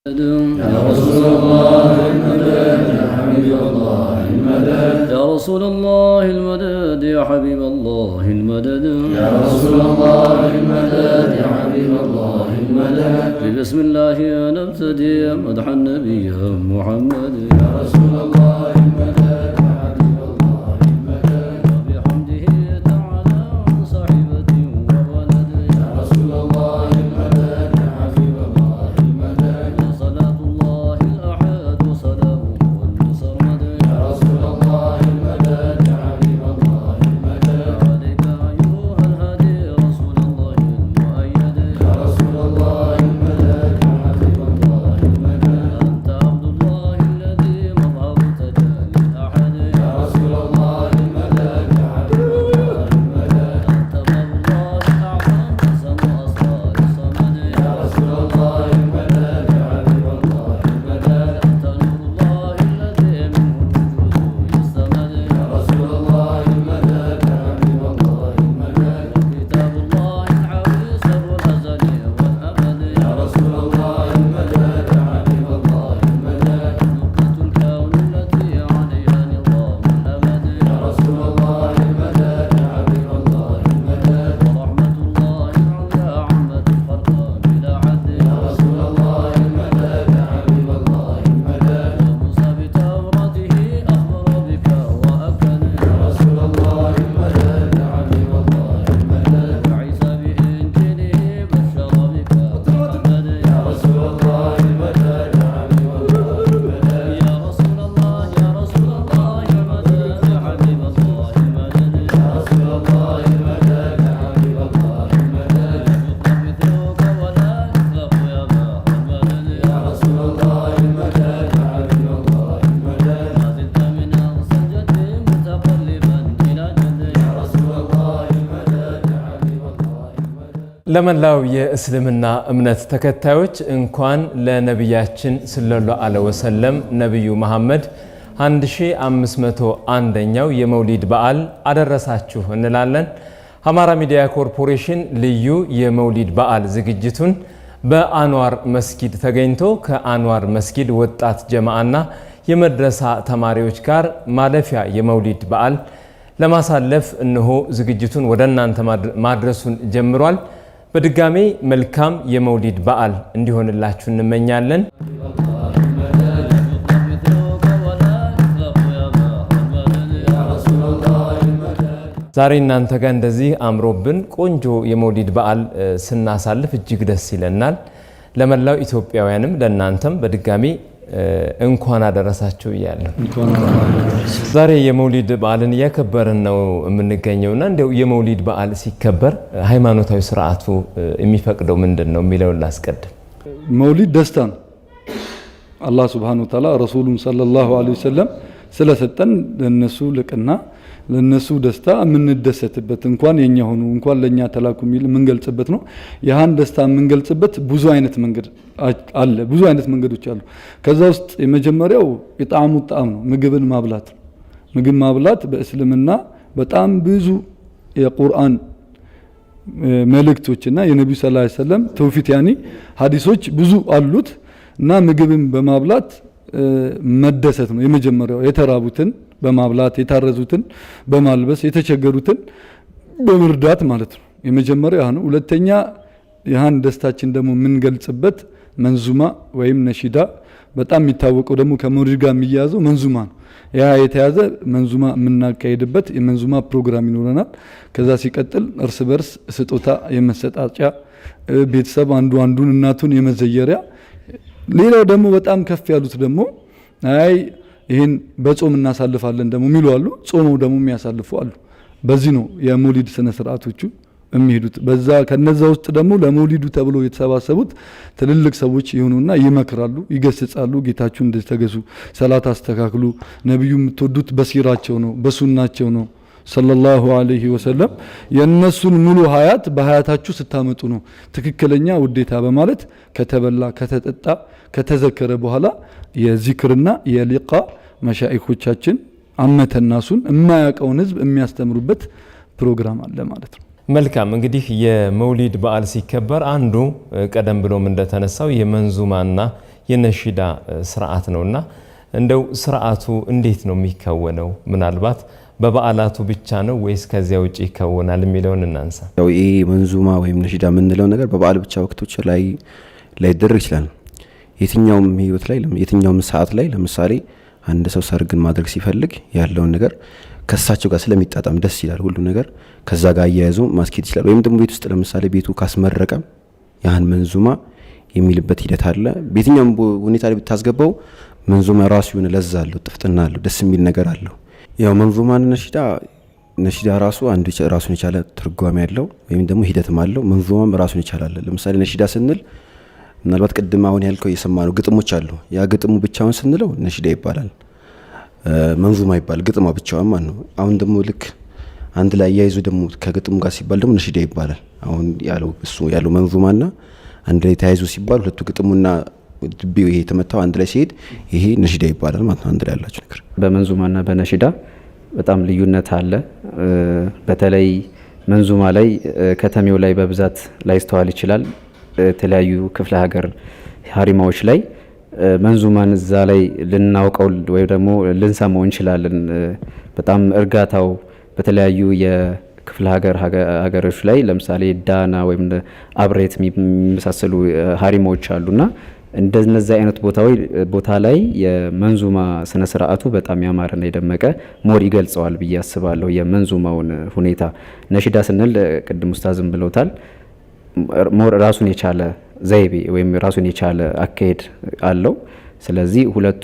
يا رسول الله المدد يا حبيب الله المدد يا رسول الله المدد يا حبيب الله المدد يا رسول الله المدد يا حبيب الله المدد بسم الله نبتدي مدح النبي محمد يا رسول الله المدد يا حبيب الله المدد وبحمده تعالى عن صاحبته وولد يا رسول الله المدد يا حبيب الله المدد صلاة الله الأحد وسلامه المسرمد يا رسول الله المدد يا حبيب الله المدد عليك أيها الهادي رسول الله المؤيد يا رسول الله المدد يا حبيب الله المدد أنت عبد الله الذي مظهر تجلي الأحد يا رسول الله المدد يا حبيب الله المدد أنت باب الله الأعظم قسم أسرار الصمد يا رسول الله المدد يا حبيب الله المدد أنت نور الله الذي منه الوجود يستمد يا رسول الله المدد يا حبيب الله المدد كتاب الله الحوي سر الأزل والأبد يا رسول الله المدد يا حبيب الله المدد نقطة الكون التي عليها نظام الأبد يا رسول الله المدد يا حبيب الله المدد ورحمة الله العليا عمت الخلق بلا حد يا رسول الله المدد يا حبيب الله المدد وموسى بتوراته أخبر بك وأكد يا رسول الله المدد يا حبيب الله المدد وعيسى بإنجيله بشر بك وتحمد يا رسول الله المدد يا حبيب الله المدد يا رسول الله يا رسول الله المدد يا حبيب الله المدد يا رسول الله المدد يا حبيب الله المدد يطلق مثلك ولا يطلق يا محمد يا رسول الله المدد يا حبيب الله المدد ما زلت من أقصى الجد متقلبا إلى جد يا رسول الله المدد يا حبيب الله المدد ለመላው የእስልምና እምነት ተከታዮች እንኳን ለነቢያችን ሰለላሁ ዐለይሂ ወሰለም ነብዩ መሐመድ 1501ኛው የመውሊድ በዓል አደረሳችሁ እንላለን። አማራ ሚዲያ ኮርፖሬሽን ልዩ የመውሊድ በዓል ዝግጅቱን በአንዋር መስጊድ ተገኝቶ ከአንዋር መስጊድ ወጣት ጀማዓና የመድረሳ ተማሪዎች ጋር ማለፊያ የመውሊድ በዓል ለማሳለፍ እነሆ ዝግጅቱን ወደ እናንተ ማድረሱን ጀምሯል። በድጋሚ መልካም የመውሊድ በዓል እንዲሆንላችሁ እንመኛለን። ዛሬ እናንተ ጋር እንደዚህ አምሮብን ቆንጆ የመውሊድ በዓል ስናሳልፍ እጅግ ደስ ይለናል። ለመላው ኢትዮጵያውያንም ለእናንተም በድጋሚ እንኳን አደረሳችሁ እያለሁ ዛሬ የመውሊድ በዓልን እያከበርን ነው የምንገኘውና እንደው የመውሊድ በዓል ሲከበር ሃይማኖታዊ ስርዓቱ የሚፈቅደው ምንድነው የሚለውን ላስቀድም። መውሊድ ደስታ ነው። አላህ Subhanahu Wa Ta'ala ረሱሉን ሰለላሁ ዐለይሂ ወሰለም ስለሰጠን ለነሱ ልቅና ለነሱ ደስታ የምንደሰትበት እንኳን የኛ ሆኑ እንኳን ለኛ ተላኩ የሚል የምንገልጽበት ነው። ያን ደስታ የምንገልጽበት ብዙ አይነት መንገድ አለ። ብዙ አይነት መንገዶች አሉ። ከዛ ውስጥ የመጀመሪያው ኢጣሙ ጣዕም ነው፣ ምግብን ማብላት። ምግብ ማብላት በእስልምና በጣም ብዙ የቁርአን መልእክቶችና የነብዩ ሰለላሁ ዐለይሂ ወሰለም ተውፊት ያኒ ሐዲሶች ብዙ አሉት እና ምግብን በማብላት መደሰት ነው የመጀመሪያው። የተራቡትን በማብላት የታረዙትን በማልበስ የተቸገሩትን በመርዳት ማለት ነው። የመጀመሪያው ነው። ሁለተኛ ያን ደስታችን ደግሞ የምንገልጽበት መንዙማ ወይም ነሺዳ በጣም የሚታወቀው ደግሞ ከመውሊድ ጋር የሚያያዘው መንዙማ ነው። ያ የተያዘ መንዙማ የምናካሄድበት የመንዙማ ፕሮግራም ይኖረናል። ከዛ ሲቀጥል እርስ በርስ ስጦታ የመሰጣጫ ቤተሰብ አንዱ አንዱን እናቱን የመዘየሪያ ሌላው ደግሞ በጣም ከፍ ያሉት ደግሞ አይ ይሄን በጾም እናሳልፋለን ደግሞ የሚሉ አሉ። ጾመው ደግሞ የሚያሳልፉ አሉ። በዚህ ነው የመውሊድ ስነ ስርዓቶቹ የሚሄዱት። በዛ ከነዛ ውስጥ ደግሞ ለመውሊዱ ተብሎ የተሰባሰቡት ትልልቅ ሰዎች ይሆኑና ይመክራሉ፣ ይገስጻሉ። ጌታችሁን እንደተገዙ ሰላት አስተካክሉ፣ ነብዩ የምትወዱት በሲራቸው ነው በሱናቸው ነው ሰለላሁ ዐለይሂ ወሰለም የነሱን ሙሉ ሀያት በሀያታችሁ ስታመጡ ነው ትክክለኛ ውዴታ በማለት ከተበላ ከተጠጣ ከተዘከረ በኋላ የዚክርና የሊቃ መሻኢኾቻችን አመተናሱን የማያውቀውን ህዝብ የሚያስተምሩበት ፕሮግራም አለ ማለት ነው። መልካም እንግዲህ የመውሊድ በዓል ሲከበር አንዱ ቀደም ብሎም እንደተነሳው የመንዙማና የነሺዳ ስርዓት ነውና እንደው ስርዓቱ እንዴት ነው የሚከወነው? ምናልባት በበዓላቱ ብቻ ነው ወይስ ከዚያ ውጪ ይከወናል የሚለውን እናንሳ። ያው ይሄ መንዙማ ወይም ነሺዳ የምንለው ነገር በበዓል ብቻ ወቅቶች ላይ ላይደረግ ይችላል። የትኛውም ህይወት ላይ የትኛውም ሰዓት ላይ ለምሳሌ አንድ ሰው ሰርግን ማድረግ ሲፈልግ ያለውን ነገር ከሳቸው ጋር ስለሚጣጣም ደስ ይላል ሁሉ ነገር ከዛ ጋር አያይዞ ማስኬድ ይችላል። ወይም ደግሞ ቤት ውስጥ ለምሳሌ ቤቱ ካስመረቀም ያን መንዙማ የሚልበት ሂደት አለ። በየትኛውም ሁኔታ ላይ ብታስገባው መንዙማ ራሱ የሆነ ለዛ አለው፣ ጥፍጥና አለው፣ ደስ የሚል ነገር አለው። ያው መንዙማና ነሺዳ ራሱ አንዱ ራሱን የቻለ ትርጓሜ ያለው ወይም ደግሞ ሂደትም አለው። መንዙማም ራሱን ይቻላል። ለምሳሌ ነሺዳ ስንል ምናልባት ቅድም አሁን ያልከው የሰማነው ግጥሞች አሉ። ያ ግጥሙ ብቻውን ስንለው ነሺዳ ይባላል፣ መንዙማ ይባላል። ግጥሟ ብቻዋን ማለት ነው። አሁን ደግሞ ልክ አንድ ላይ ያይዙ ደግሞ ከግጥሙ ጋር ሲባል ደግሞ ነሺዳ ይባላል። አሁን ያለው እሱ ያለው መንዙማና አንድ ላይ ተያይዙ ሲባል ሁለቱ ግጥሙና ድቤው ይሄ ተመታው አንድ ላይ ሲሄድ ይሄ ነሺዳ ይባላል ማለት ነው። አንድ ላይ ያላችሁ ነገር በመንዙማና በነሺዳ በጣም ልዩነት አለ። በተለይ መንዙማ ላይ ከተሜው ላይ በብዛት ላይስተዋል ይችላል። የተለያዩ ክፍለ ሀገር ሀሪማዎች ላይ መንዙማን እዛ ላይ ልናውቀው ወይ ደግሞ ልንሰማው እንችላለን። በጣም እርጋታው በተለያዩ የክፍለ ሀገሮች ላይ ለምሳሌ ዳና ወይም አብሬት የሚመሳሰሉ ሀሪማዎች አሉና እንደነዚህ አይነት ቦታ ላይ የመንዙማ ስነ ስርዓቱ በጣም ያማረና የደመቀ ሞር ይገልጸዋል ብዬ አስባለሁ። የመንዙማውን ሁኔታ ነሺዳ ስንል ቅድም ኡስታዝም ብለውታል፣ ሞር ራሱን የቻለ ዘይቤ ወይም ራሱን የቻለ አካሄድ አለው። ስለዚህ ሁለቱ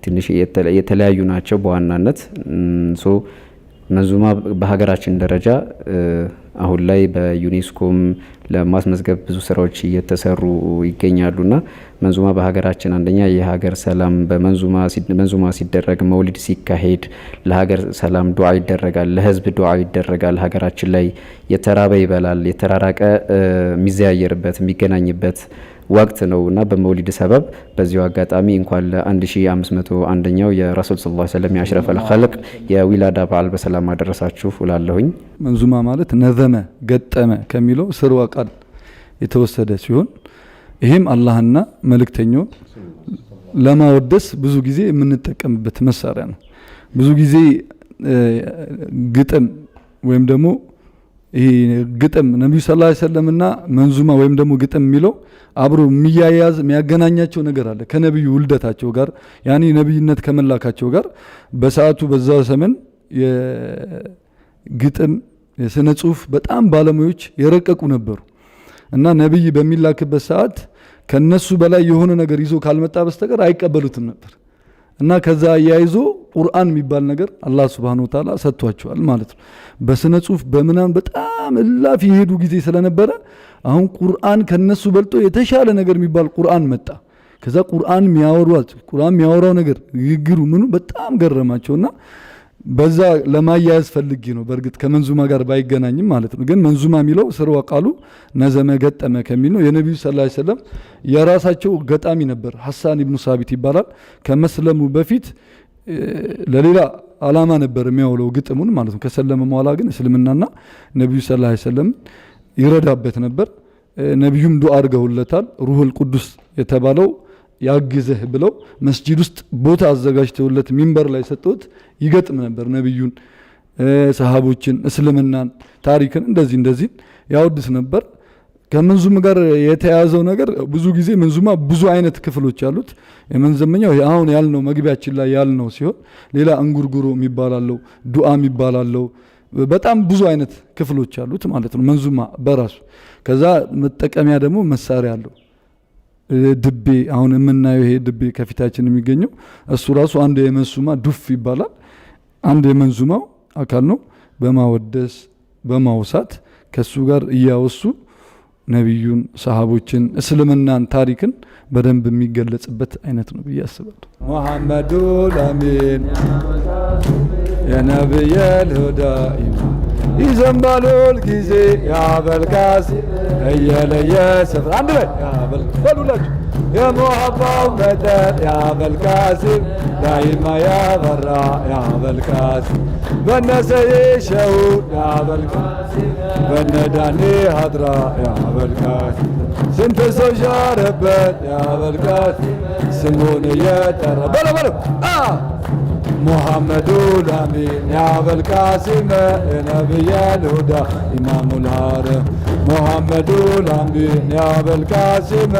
ትንሽ የተለያዩ ናቸው በዋናነት። መንዙማ በሀገራችን ደረጃ አሁን ላይ በዩኔስኮም ለማስመዝገብ ብዙ ስራዎች እየተሰሩ ይገኛሉና መንዙማ በሀገራችን አንደኛ የሀገር ሰላም በመንዙማ ሲደረግ መውሊድ ሲካሄድ ለሀገር ሰላም ዱዓ ይደረጋል፣ ለህዝብ ዱዓ ይደረጋል። ሀገራችን ላይ የተራበ ይበላል፣ የተራራቀ የሚዘያየርበት የሚገናኝበት ወቅት ነውና በመውሊድ ሰበብ በዚሁ አጋጣሚ እንኳን ለ1501ኛው የረሱል ሰለላሁ ዐለይሂ ወሰለም የአሽረፈል ኸልቅ የዊላዳ በዓል በሰላም አደረሳችሁ እላለሁኝ። መንዙማ ማለት ነዘመ ገጠመ ከሚለው ስርወ ቃል የተወሰደ ሲሆን ይህም አላህና መልእክተኛውን ለማወደስ ብዙ ጊዜ የምንጠቀምበት መሳሪያ ነው። ብዙ ጊዜ ግጥም ወይም ደግሞ ይሄ ግጥም ነብዩ ሰለላሁ ዐለይሂ ወሰለምና መንዙማ ወይም ደግሞ ግጥም የሚለው አብሮ የሚያያዝ የሚያገናኛቸው ነገር አለ ከነብዩ ውልደታቸው ጋር ያኒ ነብይነት ከመላካቸው ጋር። በሰዓቱ በዛ ዘመን የግጥም የስነ ጽሁፍ በጣም ባለሙያዎች የረቀቁ ነበሩ እና ነብይ በሚላክበት ሰዓት ከነሱ በላይ የሆነ ነገር ይዞ ካልመጣ በስተቀር አይቀበሉትም ነበር እና ከዛ አያይዞ ቁርአን የሚባል ነገር አላህ Subhanahu Wa Ta'ala ሰጥቷቸዋል ማለት ነው። በስነ ጽሁፍ በመናን በጣም እላፊ የሄዱ ጊዜ ስለነበረ አሁን ቁርአን ከነሱ በልጦ የተሻለ ነገር የሚባል ቁርአን መጣ። ከዛ ቁርአን የሚያወራው ነገር ይግሩ ምኑ በጣም ገረማቸውና በዛ ለማያያዝ ፈልጊ ነው። በእርግጥ ከመንዙማ ጋር ባይገናኝም ማለት ነው። ግን መንዙማ የሚለው ስርወ ቃሉ ነዘመ ገጠመ ከሚል ነው። የነብዩ ሰለላሁ ዐለይሂ ወሰለም የራሳቸው ገጣሚ ነበር፣ ሐሳን ኢብኑ ሳቢት ይባላል። ከመስለሙ በፊት ለሌላ አላማ ነበር የሚያውለው ግጥሙን ማለት ነው። ከሰለመ በኋላ ግን እስልምናና ነብዩ ሰለላሁ ዐለይሂ ወሰለም ይረዳበት ነበር። ነብዩም ዱዓ አድርገውለታል። ሩሁል ቅዱስ የተባለው ያግዘህ ብለው መስጂድ ውስጥ ቦታ አዘጋጅተውለት ሚንበር ላይ ሰጥቶት ይገጥም ነበር። ነብዩን፣ ሰሃቦችን፣ እስልምናን፣ ታሪክን እንደዚህ ያወድስ ነበር። ከመንዙማ ጋር የተያዘው ነገር ብዙ ጊዜ መንዙማ ብዙ አይነት ክፍሎች አሉት። የመንዘመኛው አሁን ያልነው መግቢያችን ላይ ያልነው ሲሆን ሌላ እንጉርጉሮ የሚባላለው ዱዓ የሚባላለው በጣም ብዙ አይነት ክፍሎች አሉት ማለት ነው መንዙማ በራሱ። ከዛ መጠቀሚያ ደግሞ መሳሪያ አለው። ድቤ አሁን የምናየው ይሄ ድቤ ከፊታችን የሚገኘው እሱ ራሱ አንድ የመንዙማ ዱፍ ይባላል። አንድ የመንዙማው አካል ነው። በማወደስ በማውሳት ከሱ ጋር እያወሱ ነብዩን፣ ሰሃቦችን፣ እስልምናን፣ ታሪክን በደንብ የሚገለጽበት አይነት ነው ብዬ አስባለሁ። ሙሐመዱ አሚን የነብየል ሁዳ ይዘንባሉል ጊዜ ያበልቃስ እየለየ ስፍራ አንድ ላይ በሉላችሁ የሙሐባው መጠን ያበልቃሲም ዳይማ ያበራ ያበልቃሲም በነሰይ ሸሁድ ያበልቃሲም በነዳኒ ሀድራ ያበልቃሲም ስንት ሰው ሻረበት ያበልቃሲም ስሙን እየጠራ በለው በለው محمد الأمين يا أبا القاسم نبي الهدى إمام الهرم محمد الأمين يا أبا القاسم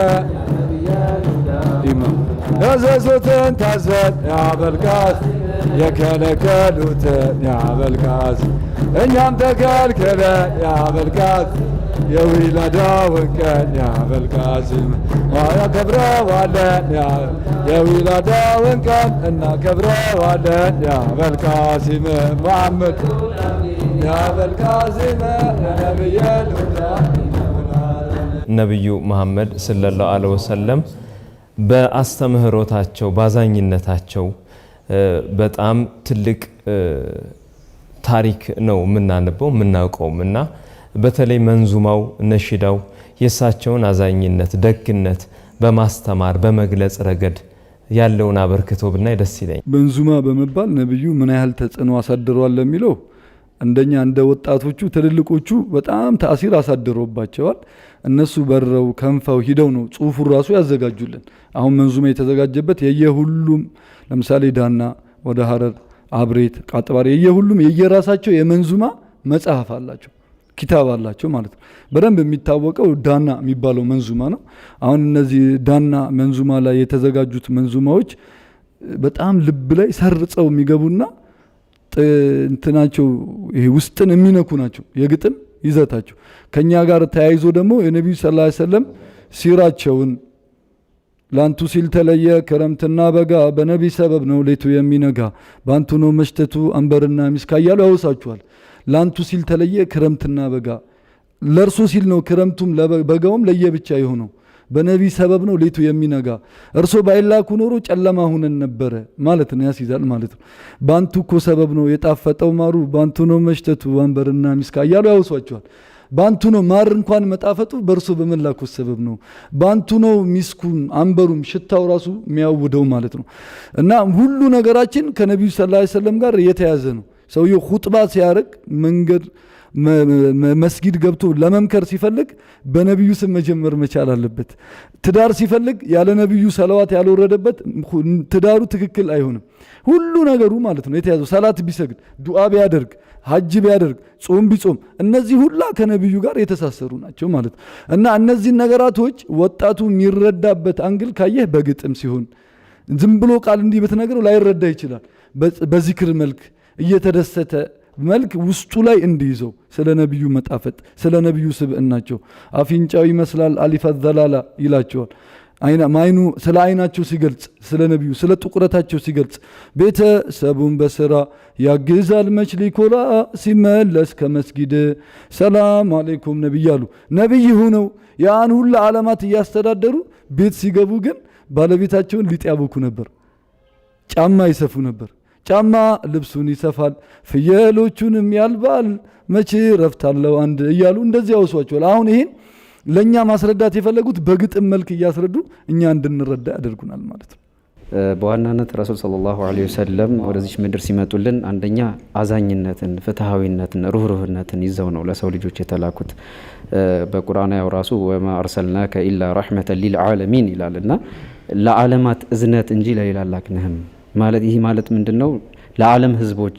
نبي الهدى إمام نززوتن تزن يا أبا القاسم يا كلكلوتن يا أبا القاسم إن يمتكل كلا يا أبا القاسم يا ولدا وكان يا أبا القاسم ويا كبره ولن يا ولدا وكان إن كبره ولن يا أبا القاسم محمد يا أبا القاسم نبي الهدى ነብዩ መሐመድ ሰለላሁ ዐለይሂ ወሰለም በአስተምህሮታቸው ባዛኝነታቸው በጣም ትልቅ ታሪክ ነው የምናነበው የምናውቀውና በተለይ መንዙማው ነሽዳው የሳቸውን አዛኝነት ደግነት በማስተማር በመግለጽ ረገድ ያለውን አበርክቶ ብናይ ደስ ይለኛል። መንዙማ በመባል ነብዩ ምን ያህል ተጽዕኖ አሳድረዋል ለሚለው እንደኛ እንደ ወጣቶቹ ትልልቆቹ በጣም ተአሲር አሳድሮባቸዋል። እነሱ በረው ከንፈው ሂደው ነው ጽሁፉ ራሱ ያዘጋጁልን። አሁን መንዙማ የተዘጋጀበት የየሁሉም ለምሳሌ ዳና ወደ ሐረር አብሬት ቃጥባሬ የየሁሉም የየራሳቸው የመንዙማ መጽሐፍ አላቸው ኪታብ አላቸው ማለት ነው። በደንብ የሚታወቀው ዳና የሚባለው መንዙማ ነው። አሁን እነዚህ ዳና መንዙማ ላይ የተዘጋጁት መንዙማዎች በጣም ልብ ላይ ሰርጸው የሚገቡና እንትናቸው ይሄ ውስጥን የሚነኩ ናቸው። የግጥም ይዘታቸው ከኛ ጋር ተያይዞ ደግሞ የነብዩ ሰለላሁ ዐለይሂ ወሰለም ሲራቸውን ላንቱ ሲል ተለየ ክረምትና በጋ በነቢ ሰበብ ነው ሌቱ የሚነጋ ባንቱ ነው መሽተቱ አንበርና ሚስካ እያሉ ያወሳቸዋል። ላንቱ ሲል ተለየ ክረምትና በጋ ለርሱ ሲል ነው ክረምቱም በጋውም ለየብቻ የሆነው በነቢ ሰበብ ነው ሌቱ የሚነጋ እርሶ ባይላኩ ኖሮ ጨለማ ሆነን ነበረ ማለት ነው ያስይዛል ማለት ነው። ባንቱ እኮ ሰበብ ነው የጣፈጠው ማሩ ባንቱ ነው መሽተቱ አንበርና ሚስካ እያሉ ያወሷቸዋል። ባንቱ ነው ማር እንኳን መጣፈጡ በእርሶ በመላኩ ሰበብ ነው። ባንቱ ነው ሚስኩን አንበሩም ሽታው ራሱ የሚያውደው ማለት ነው። እና ሁሉ ነገራችን ከነቢዩ ሰለላሁ ዐለይሂ ወሰለም ጋር የተያዘ ነው። ሰውየው ኹጥባ ሲያደርግ መንገድ መስጊድ ገብቶ ለመምከር ሲፈልግ በነብዩ ስም መጀመር መቻል አለበት። ትዳር ሲፈልግ ያለ ነብዩ ሰለዋት ያልወረደበት ትዳሩ ትክክል አይሆንም። ሁሉ ነገሩ ማለት ነው የተያዘው። ሰላት ቢሰግድ ዱዓ ቢያደርግ ሐጅ ቢያደርግ ጾም ቢጾም እነዚህ ሁላ ከነብዩ ጋር የተሳሰሩ ናቸው ማለት ነው። እና እነዚህ ነገራቶች ወጣቱ የሚረዳበት አንግል ካየህ በግጥም ሲሆን ዝም ብሎ ቃል እንዲህ በተነገረው ላይረዳ ይችላል። በዚክር መልክ እየተደሰተ መልክ ውስጡ ላይ እንዲይዘው ስለ ነብዩ መጣፈጥ ስለ ነብዩ ስብዕናቸው አፍንጫው ይመስላል አሊፈ ዘላላ ይላቸዋል። ማይኑ ስለ አይናቸው ሲገልጽ ስለ ነብዩ ስለ ጥቁረታቸው ሲገልጽ ቤተሰቡን በስራ ያግዛል መች ሊኮራ ሲመለስ ከመስጊድ ሰላም አለይኩም ነብይ አሉ። ነብይ ሆነው ያን ሁሉ ዓለማት እያስተዳደሩ ቤት ሲገቡ ግን ባለቤታቸውን ሊጥ ያቦኩ ነበር፣ ጫማ ይሰፉ ነበር። ጫማ ልብሱን ይሰፋል ፍየሎቹንም ያልባል መቼ ረፍታለው አንድ እያሉ እንደዚህ ያወሷቸዋል። አሁን ይሄን ለኛ ማስረዳት የፈለጉት በግጥም መልክ እያስረዱ እኛ እንድንረዳ ያደርጉናል ማለት ነው። በዋናነት ረሱል ሰለላሁ ዐለይሂ ወሰለም ወደዚህ ምድር ሲመጡልን አንደኛ አዛኝነትን፣ ፍትሃዊነትን፣ ሩህሩህነትን ይዘው ነው ለሰው ልጆች የተላኩት። በቁርአን ያው ራሱ ወማ አርሰልናከ ኢላ ረሕመተን ሊልዓለሚን ይላልና ለዓለማት እዝነት እንጂ ለሌላ አላክንህም ማለት ይህ ማለት ምንድነው? ለዓለም ህዝቦች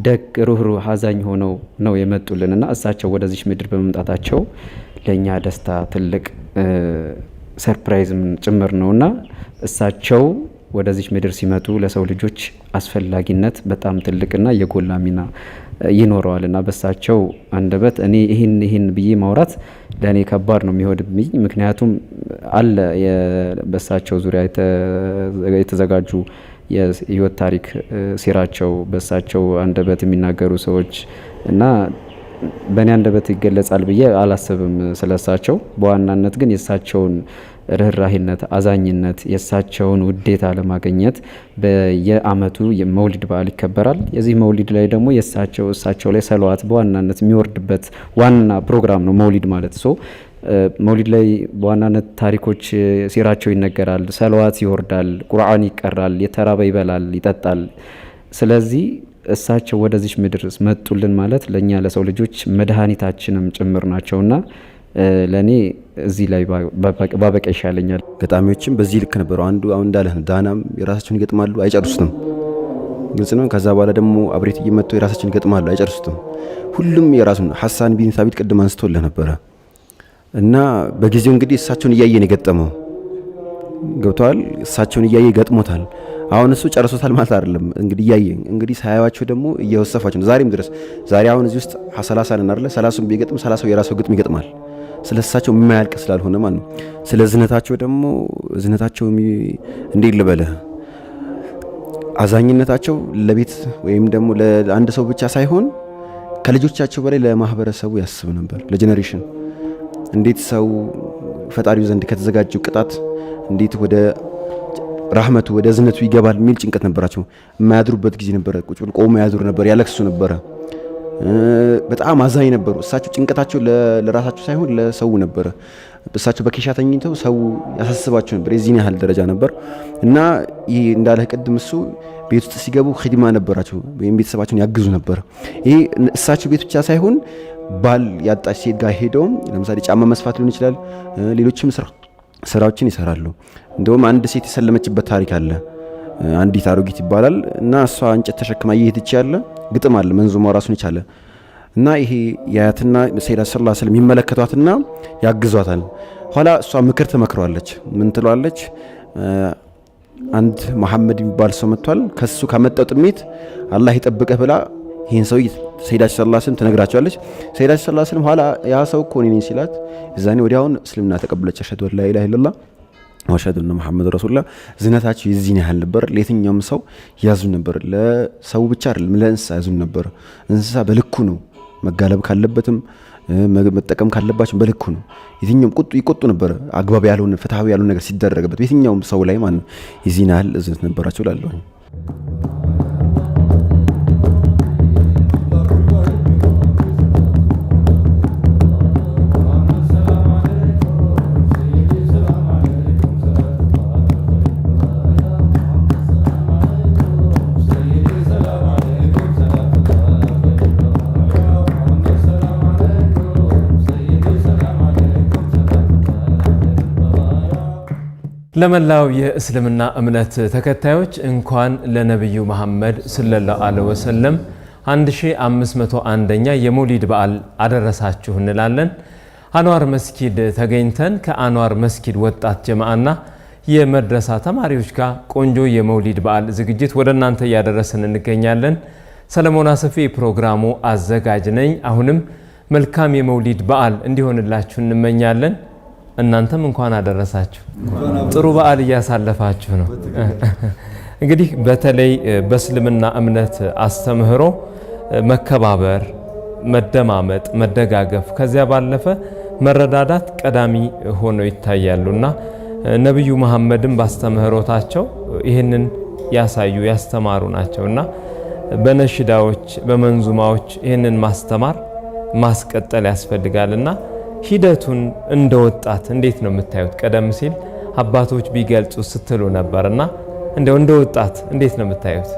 ደግ ሩህሩህ አዛኝ ሆነው ነው የመጡልንና እሳቸው ወደዚህ ምድር በመምጣታቸው ለኛ ደስታ ትልቅ ሰርፕራይዝም ጭምር ነውና እሳቸው ወደዚህ ምድር ሲመጡ ለሰው ልጆች አስፈላጊነት በጣም ትልቅና የጎላ ሚና ይኖረዋልና በእሳቸው አንደበት እኔ ይህን ብዬ ማውራት ለእኔ ከባድ ነው የሚሆንብኝ። ምክንያቱም አለ በእሳቸው ዙሪያ የተዘጋጁ የህይወት ታሪክ ሲራቸው በእሳቸው አንደበት የሚናገሩ ሰዎች እና በእኔ አንደበት ይገለጻል ብዬ አላስብም ስለሳቸው። በዋናነት ግን የእሳቸውን ርህራሄነት፣ አዛኝነት፣ የእሳቸውን ውዴታ ለማግኘት በየአመቱ የመውሊድ በዓል ይከበራል። የዚህ መውሊድ ላይ ደግሞ እሳቸው ላይ ሰለዋት በዋናነት የሚወርድበት ዋና ፕሮግራም ነው መውሊድ ማለት ሰው መውሊድ ላይ በዋናነት ታሪኮች ሲራቸው ይነገራል፣ ሰለዋት ይወርዳል፣ ቁርአን ይቀራል፣ የተራበ ይበላል ይጠጣል። ስለዚህ እሳቸው ወደዚህ ምድር መጡልን ማለት ለኛ ለሰው ልጆች መድኃኒታችንም ጭምር ናቸውና ለኔ እዚህ ላይ ባበቃ ይሻለኛል። ገጣሚዎችም በዚህ ልክ ነበሩ። አንዱ አሁን እንዳለህ ነው። ዳናም የራሳቸውን ይገጥማሉ፣ አይጨርሱትም። ግልጽ ነው። ከዛ በኋላ ደግሞ አብሬት እየመጡ የራሳቸውን ይገጥማሉ፣ አይጨርሱትም። ሁሉም የራሱን ሐሳን ቢን ሳቢት ቅድም አንስቶልህ ነበረ እና በጊዜው እንግዲህ እሳቸውን እያየ ነው የገጠመው። ገብተዋል። እሳቸውን እያየ ገጥሞታል። አሁን እሱ ጨርሶታል ማለት አይደለም። እንግዲህ እያየ እንግዲህ ሳያዋቸው ደግሞ እየወሰፋቸው ነው ዛሬም ድረስ። ዛሬ አሁን እዚህ ውስጥ 30 ነን አይደለ? 30 ቢገጥም 30 የራሱ ግጥም ይገጥማል። ስለሳቸው የማያልቅ ስላልሆነ ማለት ነው። ስለ ዝነታቸው ደግሞ ዝነታቸው እንዴት ልበልህ፣ አዛኝነታቸው ለቤት ወይም ደግሞ ለአንድ ሰው ብቻ ሳይሆን ከልጆቻቸው በላይ ለማህበረሰቡ ያስብ ነበር። ለጄኔሬሽን እንዴት ሰው ፈጣሪው ዘንድ ከተዘጋጀው ቅጣት እንዴት ወደ ራህመቱ ወደ ዝነቱ ይገባል የሚል ጭንቀት ነበራቸው። የማያድሩበት ጊዜ ነበረ። ቁጭ ብሎ ቆሞ ያድሩ ነበር፣ ያለቅሱ ነበረ። በጣም አዛኝ ነበሩ። እሳቸው ጭንቀታቸው ለራሳቸው ሳይሆን ለሰው ነበረ። እሳቸው በኬሻ ተኝተው ሰው ያሳስባቸው ነበር። የዚህን ያህል ደረጃ ነበር እና ይሄ እንዳለህ ቅድም እሱ ቤት ውስጥ ሲገቡ ኺድማ ነበራቸው ወይም ቤተሰባቸውን ያግዙ ነበር። ይሄ እሳቸው ቤት ብቻ ሳይሆን ባል ያጣች ሴት ጋር ሄደው ለምሳሌ ጫማ መስፋት ሊሆን ይችላል፣ ሌሎችም ስራዎችን ይሰራሉ። እንደውም አንድ ሴት የሰለመችበት ታሪክ አለ። አንዲት አሮጊት ይባላል እና እሷ እንጨት ተሸክማ እየሄደች ያለ ግጥም አለ፣ መንዙማ ራሱን ይቻለ እና ይሄ ያያትና ሰይዳ ሰለላሁ ዐለይሂ ወሰለም ይመለከቷትና ያግዟታል። ኋላ እሷ ምክር ትመክረዋለች። ምን ትለዋለች? አንድ መሐመድ የሚባል ሰው መጥቷል፣ ከሱ ከመጣው ጥሜት አላህ ይጠብቀህ ብላ ይሄን ሰው ሰይዳችን ሰለላሁ ዐለይሂ ወሰለም ትነግራቸዋለች። ሰይዳችን ሰለላሁ ዐለይሂ ወሰለም ኋላ ያ ሰው እኮ እኔ ነኝ ሲላት እዛኔ ወዲያውን እስልምና ተቀበለች። አሽሀዱ አን ላ ኢላሀ ኢለላህ ወአሽሀዱ አነ ሙሐመድ ረሱሉላህ። ዝነታቸው የዚህን ያህል ነበር። ለየትኛውም ሰው ያዙ ነበር። ለሰው ብቻ አይደለም፣ ለእንስሳ ያዙ ነበር። እንስሳ በልኩ ነው መጋለብ ካለበትም መጠቀም ካለባቸው በልኩ ነው። የትኛውም ይቆጡ ነበር። አግባብ ያልሆነ ፍትሃዊ ያልሆነ ነገር ሲደረግበት የትኛውም ሰው ላይ ማለት ነው የዚህን ያህል እዝነት ነበራቸው ላለሁ። ለመላው የእስልምና እምነት ተከታዮች እንኳን ለነብዩ መሐመድ ሰለላሁ ዐለይሂ ወሰለም 1501ኛ የመውሊድ በዓል አደረሳችሁ እንላለን። አንዋር መስጊድ ተገኝተን ከአንዋር መስጊድ ወጣት ጀማዓና የመድረሳ ተማሪዎች ጋር ቆንጆ የመውሊድ በዓል ዝግጅት ወደ እናንተ እያደረስን እንገኛለን። ሰለሞን አሰፊ ፕሮግራሙ አዘጋጅ ነኝ። አሁንም መልካም የመውሊድ በዓል እንዲሆንላችሁ እንመኛለን። እናንተም እንኳን አደረሳችሁ። ጥሩ በዓል እያሳለፋችሁ ነው። እንግዲህ በተለይ በእስልምና እምነት አስተምህሮ መከባበር፣ መደማመጥ፣ መደጋገፍ ከዚያ ባለፈ መረዳዳት ቀዳሚ ሆኖ ይታያሉና ነብዩ መሐመድም ባስተምህሮታቸው ይህንን ያሳዩ ያስተማሩ ናቸውና በነሽዳዎች በመንዙማዎች ይህንን ማስተማር ማስቀጠል ያስፈልጋልና ሂደቱን እንደ ወጣት እንዴት ነው የምታዩት? ቀደም ሲል አባቶች ቢገልጹ ስትሉ ነበርና እንደው እንደ ወጣት እንዴት ነው የምታዩት?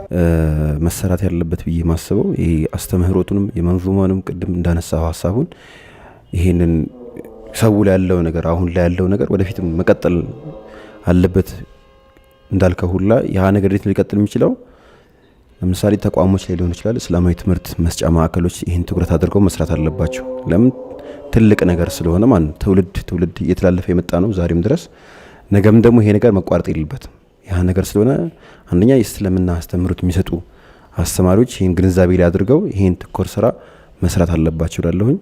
መሰራት ያለበት ብዬ ማስበው ይሄ አስተምህሮቱንም የመንዙማንም ቅድም እንዳነሳው ሐሳቡን ይሄንን ሰው ላይ ያለው ነገር አሁን ላይ ያለው ነገር ወደፊትም መቀጠል አለበት እንዳልከው ሁላ ያ ነገር እንዴት ሊቀጥል የሚችለው ለምሳሌ ተቋሞች ላይ ሊሆን ይችላል። እስላማዊ ትምህርት መስጫ ማዕከሎች ይህን ትኩረት አድርገው መስራት አለባቸው። ለምን ትልቅ ነገር ስለሆነ ማለት ትውልድ እየተላለፈ የመጣ ነው ዛሬም ድረስ። ነገም ደግሞ ይሄ ነገር መቋረጥ የለበትም። ያ ነገር ስለሆነ አንደኛ የእስልምና አስተምህሮት የሚሰጡ አስተማሪዎች ይህን ግንዛቤ ላይ አድርገው ይህን ትኩር ስራ መስራት አለባቸው እላለሁኝ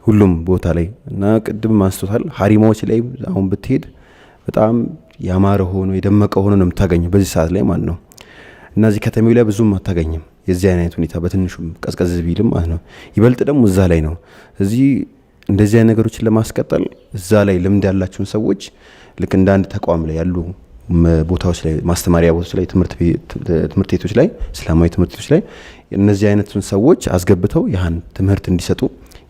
ሁሉም ቦታ ላይ እና ቅድም አንስቶታል። ሀሪማዎች ላይ አሁን ብትሄድ በጣም ያማረ ሆኖ የደመቀ ሆኖ ነው የምታገኘው በዚህ ሰዓት ላይ ማለት ነው። እና እዚህ ከተማው ላይ ብዙም አታገኝም የዚህ አይነት ሁኔታ በትንሹም ቀዝቀዝ ቢልም ማለት ነው። ይበልጥ ደግሞ እዛ ላይ ነው። እዚህ እንደዚህ አይነት ነገሮችን ለማስቀጠል እዛ ላይ ልምድ ያላቸውን ሰዎች ልክ እንደ አንድ ተቋም ላይ ያሉ ቦታዎች ላይ ማስተማሪያ ቦታዎች ላይ ትምህርት ቤቶች ላይ እስላማዊ ትምህርት ቤቶች ላይ እነዚህ አይነቱን ሰዎች አስገብተው ያን ትምህርት እንዲሰጡ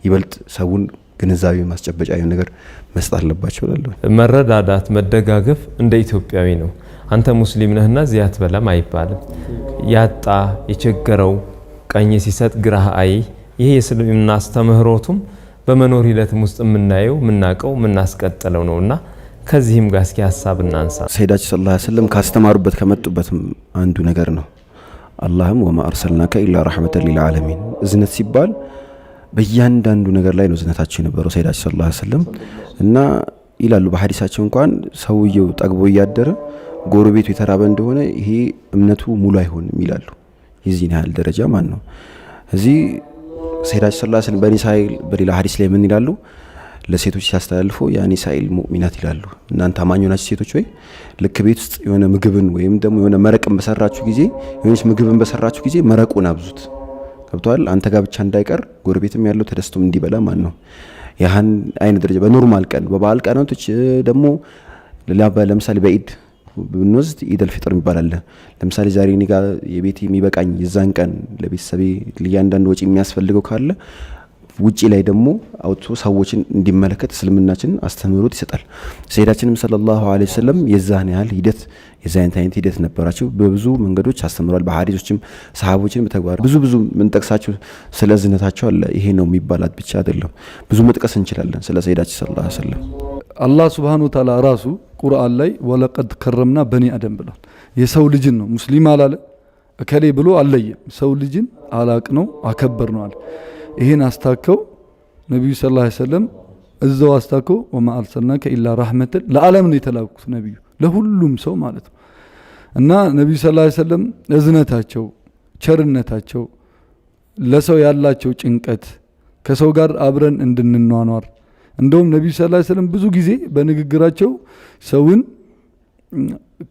ይበልጥ ሰውን ግንዛቤ ማስጨበጫ የሆነ ነገር መስጠት አለባቸው እላለሁ። መረዳዳት መደጋገፍ እንደ ኢትዮጵያዊ ነው። አንተ ሙስሊም ነህና እዚያ አትበላም አይባልም። ያጣ የቸገረው ቀኝ ሲሰጥ ግራህ አይ። ይሄ የእስልምና አስተምህሮቱም በመኖር ሂደትም ውስጥ የምናየው የምናቀው የምናስቀጥለው ነውና ከዚህም ጋር እስኪ ሐሳብ እናንሳ። ሰይዳችን ሰለላሁ ዐለይሂ ወሰለም ካስተማሩበት ከመጡበት አንዱ ነገር ነው። አላህም ወማ አርሰልናከ ኢላ ረሕመተን ሊልዓለሚን። እዝነት ሲባል በእያንዳንዱ ነገር ላይ ነው እዝነታቸው የነበረው ሰይዳችን ሰለላሁ ዐለይሂ ወሰለም እና ይላሉ በሐዲሳቸው እንኳን ሰውየው ጠግቦ እያደረ ጎረቤቱ የተራበ እንደሆነ ይሄ እምነቱ ሙሉ አይሆንም ይላሉ። የዚህን ያህል ደረጃ ማን ነው እዚህ ሰይዳችን ሰለላሁ ዐለይሂ ወሰለም በኒሳኢል በሌላ ሐዲስ ላይ ምን ይላሉ? ለሴቶች ሲያስተላልፉ ያ ኒሳኢል ሙእሚናት ይላሉ። እናንተ አማኝ ናችሁ ሴቶች ወይ ልክ ቤት ውስጥ የሆነ ምግብን ወይም ደግሞ የሆነ መረቅን በሰራችሁ ጊዜ የሆነች ምግብን በሰራችሁ ጊዜ መረቁን አብዙት። ገብቷል? አንተ ጋር ብቻ እንዳይቀር ጎረቤትም ያለው ተደስቶም እንዲበላ ማን ነው። ያህን አይነት ደረጃ በኖርማል ቀን በበዓል ቀናቶች ደግሞ ለምሳሌ በኢድ ብንወስድ ኢድ አልፊጥር ይባላል። ለምሳሌ ዛሬ እኔ ጋር የቤት የሚበቃኝ የዛን ቀን ለቤተሰቤ ለእያንዳንዱ ወጪ የሚያስፈልገው ካለ ውጪ ላይ ደግሞ አውጥቶ ሰዎችን እንዲመለከት እስልምናችን አስተምህሮት ይሰጣል። ሰይዳችንም ሰለላሁ ዐለይሂ ወሰለም የዛን ያህል ሂደት የዛን አይነት ሂደት ነበራቸው። በብዙ መንገዶች አስተምሯል። በሐዲሶችም ሰሃቦችን በተግባር ብዙ ምን ጠቅሳችሁ ስለ እዝነታቸው አለ። ይሄ ነው የሚባላት ብቻ አይደለም፣ ብዙ መጥቀስ እንችላለን ስለ ሰይዳችን ሰለላሁ ዐለይሂ ወሰለም። አላህ ሱብሓነሁ ወተዓላ ራሱ ቁርአን ላይ ወለቀድ ከረምና በኒ አደም ብሏል። የሰው ልጅን ነው ሙስሊም አላለ እከሌ ብሎ አለየም። ሰው ልጅን አላቅ ነው አከበር ነው አለ። ይሄን አስታከው ነብዩ ሰለላሁ ዐለይሂ ወሰለም እዛው አስታከው ወማ አርሰልናከ ኢላ ረሕመተን ለዓለም ነው የተላኩት ነብዩ ለሁሉም ሰው ማለት ነው። እና ነብዩ ሰለላሁ ዐለይሂ ወሰለም እዝነታቸው፣ ቸርነታቸው፣ ለሰው ያላቸው ጭንቀት ከሰው ጋር አብረን እንድንኗኗር እንደውም ነብዩ ሰለላሁ ዐለይሂ ወሰለም ብዙ ጊዜ በንግግራቸው ሰውን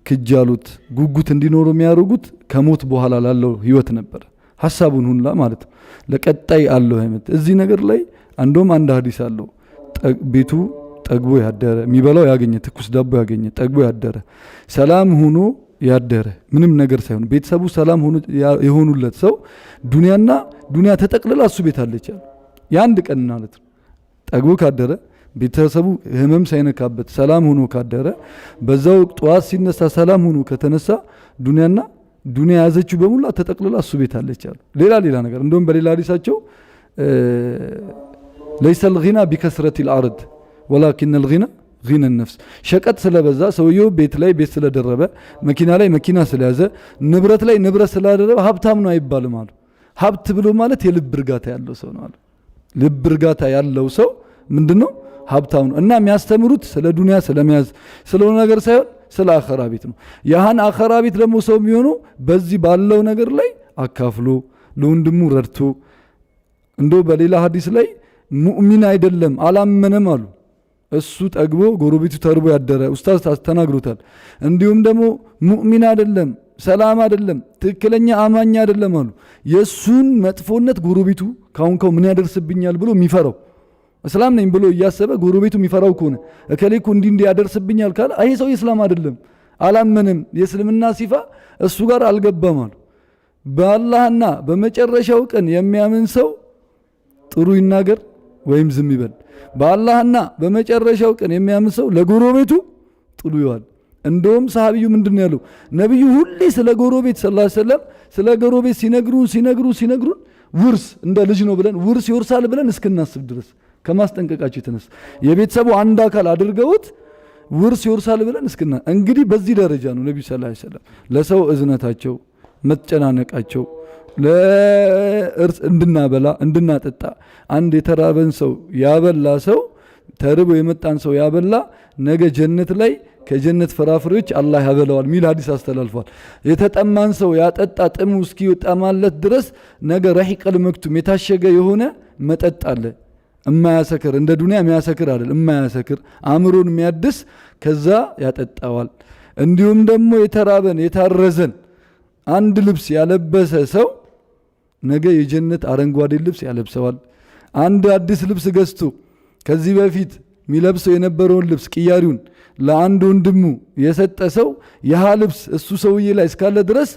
ክጃሉት ጉጉት እንዲኖሩ የሚያደርጉት ከሞት በኋላ ላለው ህይወት ነበር። ሐሳቡን ሁላ ማለት ነው ለቀጣይ አለው አይመት እዚህ ነገር ላይ እንደውም አንድ ሐዲስ አለው ቤቱ ጠግቦ ያደረ የሚበላው ያገኘ ትኩስ ዳቦ ያገኘ ጠግቦ ያደረ ሰላም ሆኖ ያደረ ምንም ነገር ሳይሆን ቤተሰቡ ሰላም ሆኖ የሆኑለት ሰው ዱንያ ተጠቅልላ እሱ ቤት አለች ያንድ ቀን ማለት ነው። ጠግቦ ካደረ ቤተሰቡ ህመም ሳይነካበት ሰላም ሆኖ ካደረ በዛው ጠዋት ሲነሳ ሰላም ሆኖ ከተነሳ ዱንያ ያዘችው በሙላ ተጠቅልላ እሱ ቤት አለች አሉ። ሌላ ነገር እንደውም በሌላ ሐዲሳቸው ليس الغنى بكثرة العرض ولكن الغنى غنى النفس። ሸቀጥ ስለበዛ ሰውየው ቤት ላይ ቤት ስለደረበ መኪና ላይ መኪና ስለያዘ ንብረት ላይ ንብረት ስላደረበ ሀብታም ነው አይባልም አሉ። ሀብት ብሎ ማለት የልብ እርጋታ ያለው ሰው ነው አሉ። ልብ እርጋታ ያለው ሰው ምንድነው ሀብታም ነው። እና የሚያስተምሩት ስለ ዱንያ ስለመያዝ ስለሆነ ነገር ሳይሆን ስለ አኸራ ቤት ነው። ያህን አኸራ ቤት ደግሞ ሰው የሚሆነው በዚህ ባለው ነገር ላይ አካፍሎ ለወንድሙ ረድቶ እንደው በሌላ ሐዲስ ላይ ሙእሚን አይደለም አላመነም አሉ። እሱ ጠግቦ ጎረቤቱ ተርቦ ያደረ ኡስታዝ ተናግሮታል። እንዲሁም ደግሞ ሙእሚን አይደለም ሰላም አይደለም ትክክለኛ አማኝ አይደለም አሉ። የሱን መጥፎነት ጎረቤቱ ካሁን ምን ያደርስብኛል ብሎ የሚፈራው እስላም ነኝ ብሎ እያሰበ ጎረቤቱ የሚፈራው ከሆነ እከሌኩ እንዲህ ያደርስብኛል ካለ አይ ሰው እስላም አይደለም አላመነም የእስልምና ሲፋ እሱ ጋር አልገባም አሉ። በአላህና በመጨረሻው ቀን የሚያምን ሰው ጥሩ ይናገር ወይም ዝም ይበል። በአላህና በመጨረሻው ቀን የሚያምን ሰው ለጎረቤቱ ጥሩ ይዋል። እንደውም ሰሃቢዩ ምንድነው ያለው? ነብዩ ሁሌ ስለ ጎረቤት ሰለላሁ ዐለይሂ ወሰለም ስለ ጎረቤት ሲነግሩን ውርስ እንደ ልጅ ነው ብለን ውርስ ይወርሳል ብለን እስክናስብ ድረስ ከማስጠንቀቃቸው የተነሳ የቤተሰቡ አንድ አካል አድርገውት ውርስ ይወርሳል ብለን እንግዲህ በዚህ ደረጃ ነው ነብዩ ሰለላሁ ዐለይሂ ወሰለም ለሰው እዝነታቸው መጨናነቃቸው ለእርስ እንድናበላ እንድናጠጣ አንድ የተራበን ሰው ያበላ ሰው ተርቦ የመጣን ሰው ያበላ ነገ ጀነት ላይ ከጀነት ፍራፍሬዎች አላህ ያበላዋል ሚል ሐዲስ አስተላልፏል። የተጠማን ሰው ያጠጣ ጥሙ እስኪወጣማለት ድረስ ነገ ረሂቀል መክቱም የታሸገ የሆነ መጠጥ አለ እማያሰክር እንደ ዱንያ የሚያሰክር አይደል እማያሰክር አእምሮን የሚያድስ ከዛ ያጠጣዋል። እንዲሁም ደግሞ የተራበን የታረዘን አንድ ልብስ ያለበሰ ሰው ነገ የጀነት አረንጓዴ ልብስ ያለብሰዋል። አንድ አዲስ ልብስ ገዝቶ ከዚህ በፊት የሚለብሰው የነበረውን ልብስ ቅያሪውን ለአንድ ወንድሙ የሰጠ ሰው ያህ ልብስ እሱ ሰውዬ ላይ እስካለ ድረስ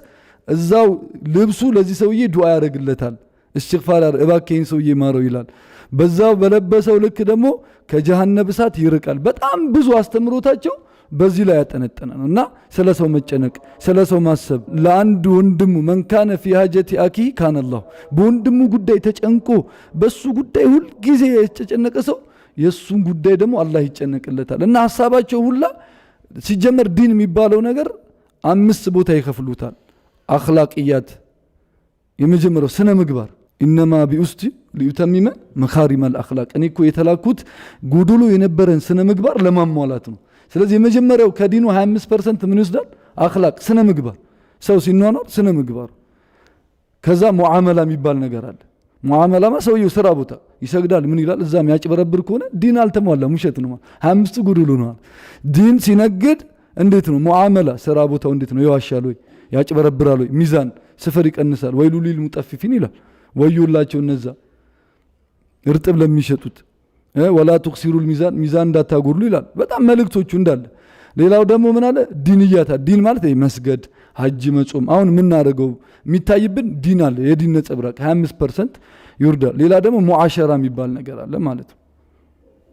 እዛው ልብሱ ለዚህ ሰውዬ ዱዓ ያደርግለታል። እስትግፋር እባክህን ሰውዬ ማረው ይላል። በዛው በለበሰው ልክ ደግሞ ከጀሃነም እሳት ይርቃል። በጣም ብዙ አስተምሮታቸው በዚህ ላይ ያጠነጠነ ነው እና ስለ ሰው መጨነቅ፣ ስለ ሰው ማሰብ ለአንድ ወንድሙ መን ካነ ፊ ሀጀቲ አኪ ካነ አላሁ በወንድሙ ጉዳይ ተጨንቆ በሱ ጉዳይ ሁል ጊዜ የተጨነቀ ሰው የሱን ጉዳይ ደግሞ አላህ ይጨነቅለታል። እና ሐሳባቸው ሁላ ሲጀመር ዲን የሚባለው ነገር 5 ቦታ ይከፍሉታል። አኽላቅያት የመጀመሪያው ስነ ምግባር ኢነማ ቢኡስቲ ሊዩተሚመ መካሪመል አኽላቅ እኔ እኮ የተላኩት ጎዶሎ የነበረን ስነ ምግባር ለማሟላት ነው። ስለዚህ የመጀመሪያው ከዲኑ 25% ምን ይወስዳል? አኽላቅ ስነ ምግባር፣ ሰው ሲኗኗር ስነ ምግባር። ከዛ ሙዓመላ የሚባል ነገር አለ። ሙዓመላማ ሰውየው ስራ ቦታ ይሰግዳል ምን ይላል፣ እዛም ያጭበረብር ከሆነ ዲን አልተሟላም፣ ውሸት ነው። 25 ጎዶሎ ነው። ዲን ሲነግድ እንዴት ነው ሙዓመላ፣ ስራ ቦታው እንዴት ነው? ይዋሻል ወይ ያጭበረብራል ወይ? ሚዛን ስፍር ይቀንሳል። ወይሉ ሊል ሙጠፊፊን ይላል። ወዮላቸው እነዛ እርጥብ ለሚሸጡት ወላ ትክሲሩል ሚዛን ሚዛን እንዳታጎሉ ይላል። በጣም መልእክቶቹ እንዳለ። ሌላው ደግሞ ምን አለ? ዲንያታ ዲን ማለት መስገድ፣ ሀጅ፣ መጾም። አሁን የምናደርገው የሚታይብን ዲን አለ። የዲን ነጸብራቅ 25% ይወርዳል። ሌላ ደግሞ ሙዓሸራ የሚባል ነገር አለ ማለት ነው።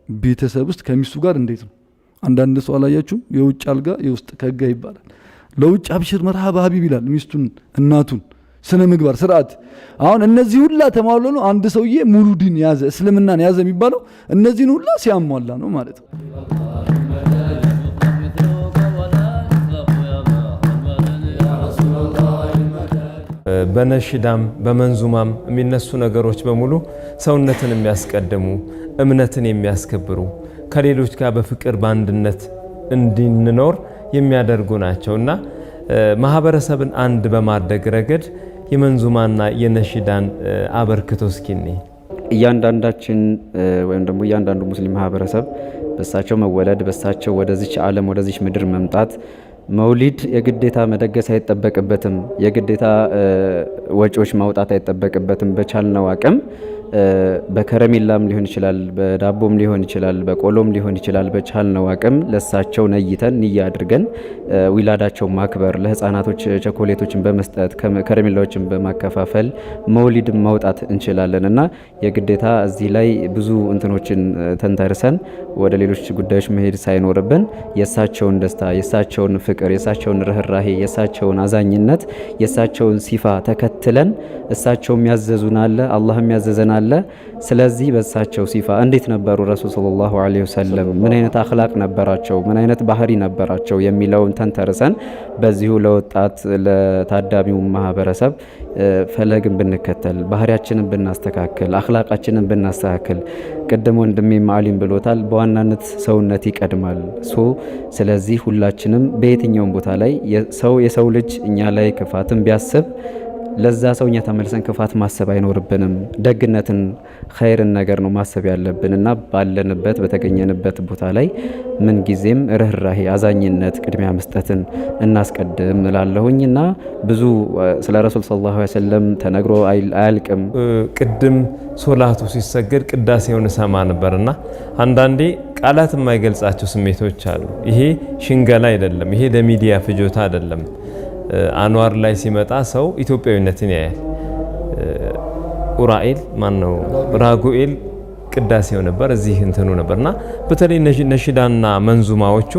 ቤተሰብ ውስጥ ከሚስቱ ጋር እንዴት ነው? አንዳንድ ሰው አላያችሁም? የውጭ አልጋ የውስጥ ከጋ ይባላል። ለውጭ አብሽር መርሃባ ሀቢብ ይላል ሚስቱን እናቱን። ስነ ምግባር ስርዓት። አሁን እነዚህ ሁላ ተሟሉ ነው። አንድ ሰውዬ ሙሉ ዲን ያዘ እስልምናን ያዘ የሚባለው እነዚህን ሁላ ሲያሟላ ነው ማለት ነው። በነሽዳም በመንዙማም የሚነሱ ነገሮች በሙሉ ሰውነትን የሚያስቀድሙ እምነትን የሚያስከብሩ ከሌሎች ጋር በፍቅር በአንድነት እንድንኖር የሚያደርጉ ናቸውና ማህበረሰብን አንድ በማድረግ ረገድ የመንዙማና የነሽዳን አበርክቶ እስኪኔ እያንዳንዳችን ወይም ደግሞ እያንዳንዱ ሙስሊም ማህበረሰብ በሳቸው መወለድ በሳቸው ወደዚች ዓለም ወደዚች ምድር መምጣት መውሊድ የግዴታ መደገስ አይጠበቅበትም። የግዴታ ወጪዎች ማውጣት አይጠበቅበትም። በቻልነው አቅም በከረሜላም ሊሆን ይችላል፣ በዳቦም ሊሆን ይችላል፣ በቆሎም ሊሆን ይችላል። በቻልነው አቅም ለሳቸው ነይተን ንያ አድርገን ዊላዳቸው ማክበር፣ ለህፃናቶች ቸኮሌቶችን በመስጠት ከረሜላዎችን በማከፋፈል መውሊድም ማውጣት እንችላለን እና የግዴታ እዚህ ላይ ብዙ እንትኖችን ተንተርሰን ወደ ሌሎች ጉዳዮች መሄድ ሳይኖርብን የሳቸውን ደስታ፣ የሳቸውን ፍቅር፣ የሳቸውን ርህራሄ፣ የሳቸውን አዛኝነት፣ የሳቸውን ሲፋ ተከትለን እሳቸውም ያዘዙን አለ አላህም ያዘዘን አለ። ስለዚህ በሳቸው ሲፋ እንዴት ነበሩ ረሱል ሰለላሁ ዐለይሂ ወሰለም፣ ምን አይነት አኽላቅ ነበራቸው፣ ምን አይነት ባህሪ ነበራቸው የሚለውን ተንተርሰን በዚሁ ለወጣት ለታዳሚው ማህበረሰብ ፈለግን ብንከተል፣ ባህሪያችንን ብናስተካክል፣ አኽላቃችንን ብናስተካክል፣ ቅድም ወንድሜ ማዕሊም ብሎታል፣ በዋናነት ሰውነት ይቀድማል። ስለዚህ ሁላችንም በየትኛውም ቦታ ላይ የሰው ልጅ እኛ ላይ ክፋትን ቢያስብ ለዛ ሰው እኛ ተመልሰን ክፋት ማሰብ አይኖርብንም። ደግነትን ኸይርን ነገር ነው ማሰብ ያለብን እና ባለንበት በተገኘንበት ቦታ ላይ ምን ጊዜም ርህራሄ፣ አዛኝነት፣ ቅድሚያ መስጠትን እናስቀድም እላለሁኝ እና ብዙ ስለ ረሱል ሰለላሁ ዐለይሂ ወሰለም ተነግሮ አያልቅም። ቅድም ሶላቱ ሲሰገድ ቅዳሴውን እሰማ ነበርና አንዳንዴ ቃላት የማይገልጻቸው ስሜቶች አሉ። ይሄ ሽንገላ አይደለም፣ ይሄ ለሚዲያ ፍጆታ አይደለም። አንዋር ላይ ሲመጣ ሰው ኢትዮጵያዊነትን ያያል። ኡራኤል ማነው ራጉኤል ቅዳሴው ነበር፣ እዚህ እንትኑ ነበርና በተለይ ነሽዳና መንዙማዎቹ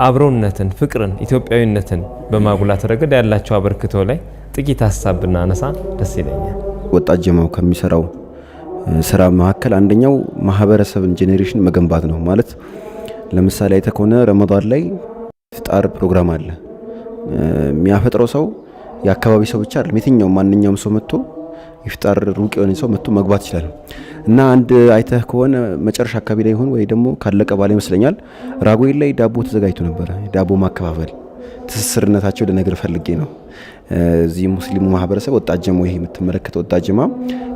አብሮነትን፣ ፍቅርን፣ ኢትዮጵያዊነትን በማጉላት ረገድ ያላቸው አበርክቶ ላይ ጥቂት ሀሳብ ብናነሳ ደስ ይለኛል። ወጣት ጀማው ከሚሰራው ስራ መካከል አንደኛው ማህበረሰብን ጄኔሬሽን መገንባት ነው። ማለት ለምሳሌ አይተህ ከሆነ ረመዳን ላይ ፍጣር ፕሮግራም አለ። የሚያፈጥረው ሰው የአካባቢ ሰው ብቻ አይደለም። የትኛው ማንኛውም ሰው መጥቶ ይፍጣር ሩቅ የሆነ ሰው መጥቶ መግባት ይችላል። እና አንድ አይተህ ከሆነ መጨረሻ አካባቢ ላይ ሆን ወይ ደግሞ ካለቀ ባለ ይመስለኛል ራጉኤል ላይ ዳቦ ተዘጋጅቶ ነበር። ዳቦ ማከፋፈል ትስስርነታቸው ለነገር ፈልጌ ነው። እዚህ ሙስሊሙ ማህበረሰብ ወጣት ጀማ ይሄ የምትመለከተው ወጣት ጀማ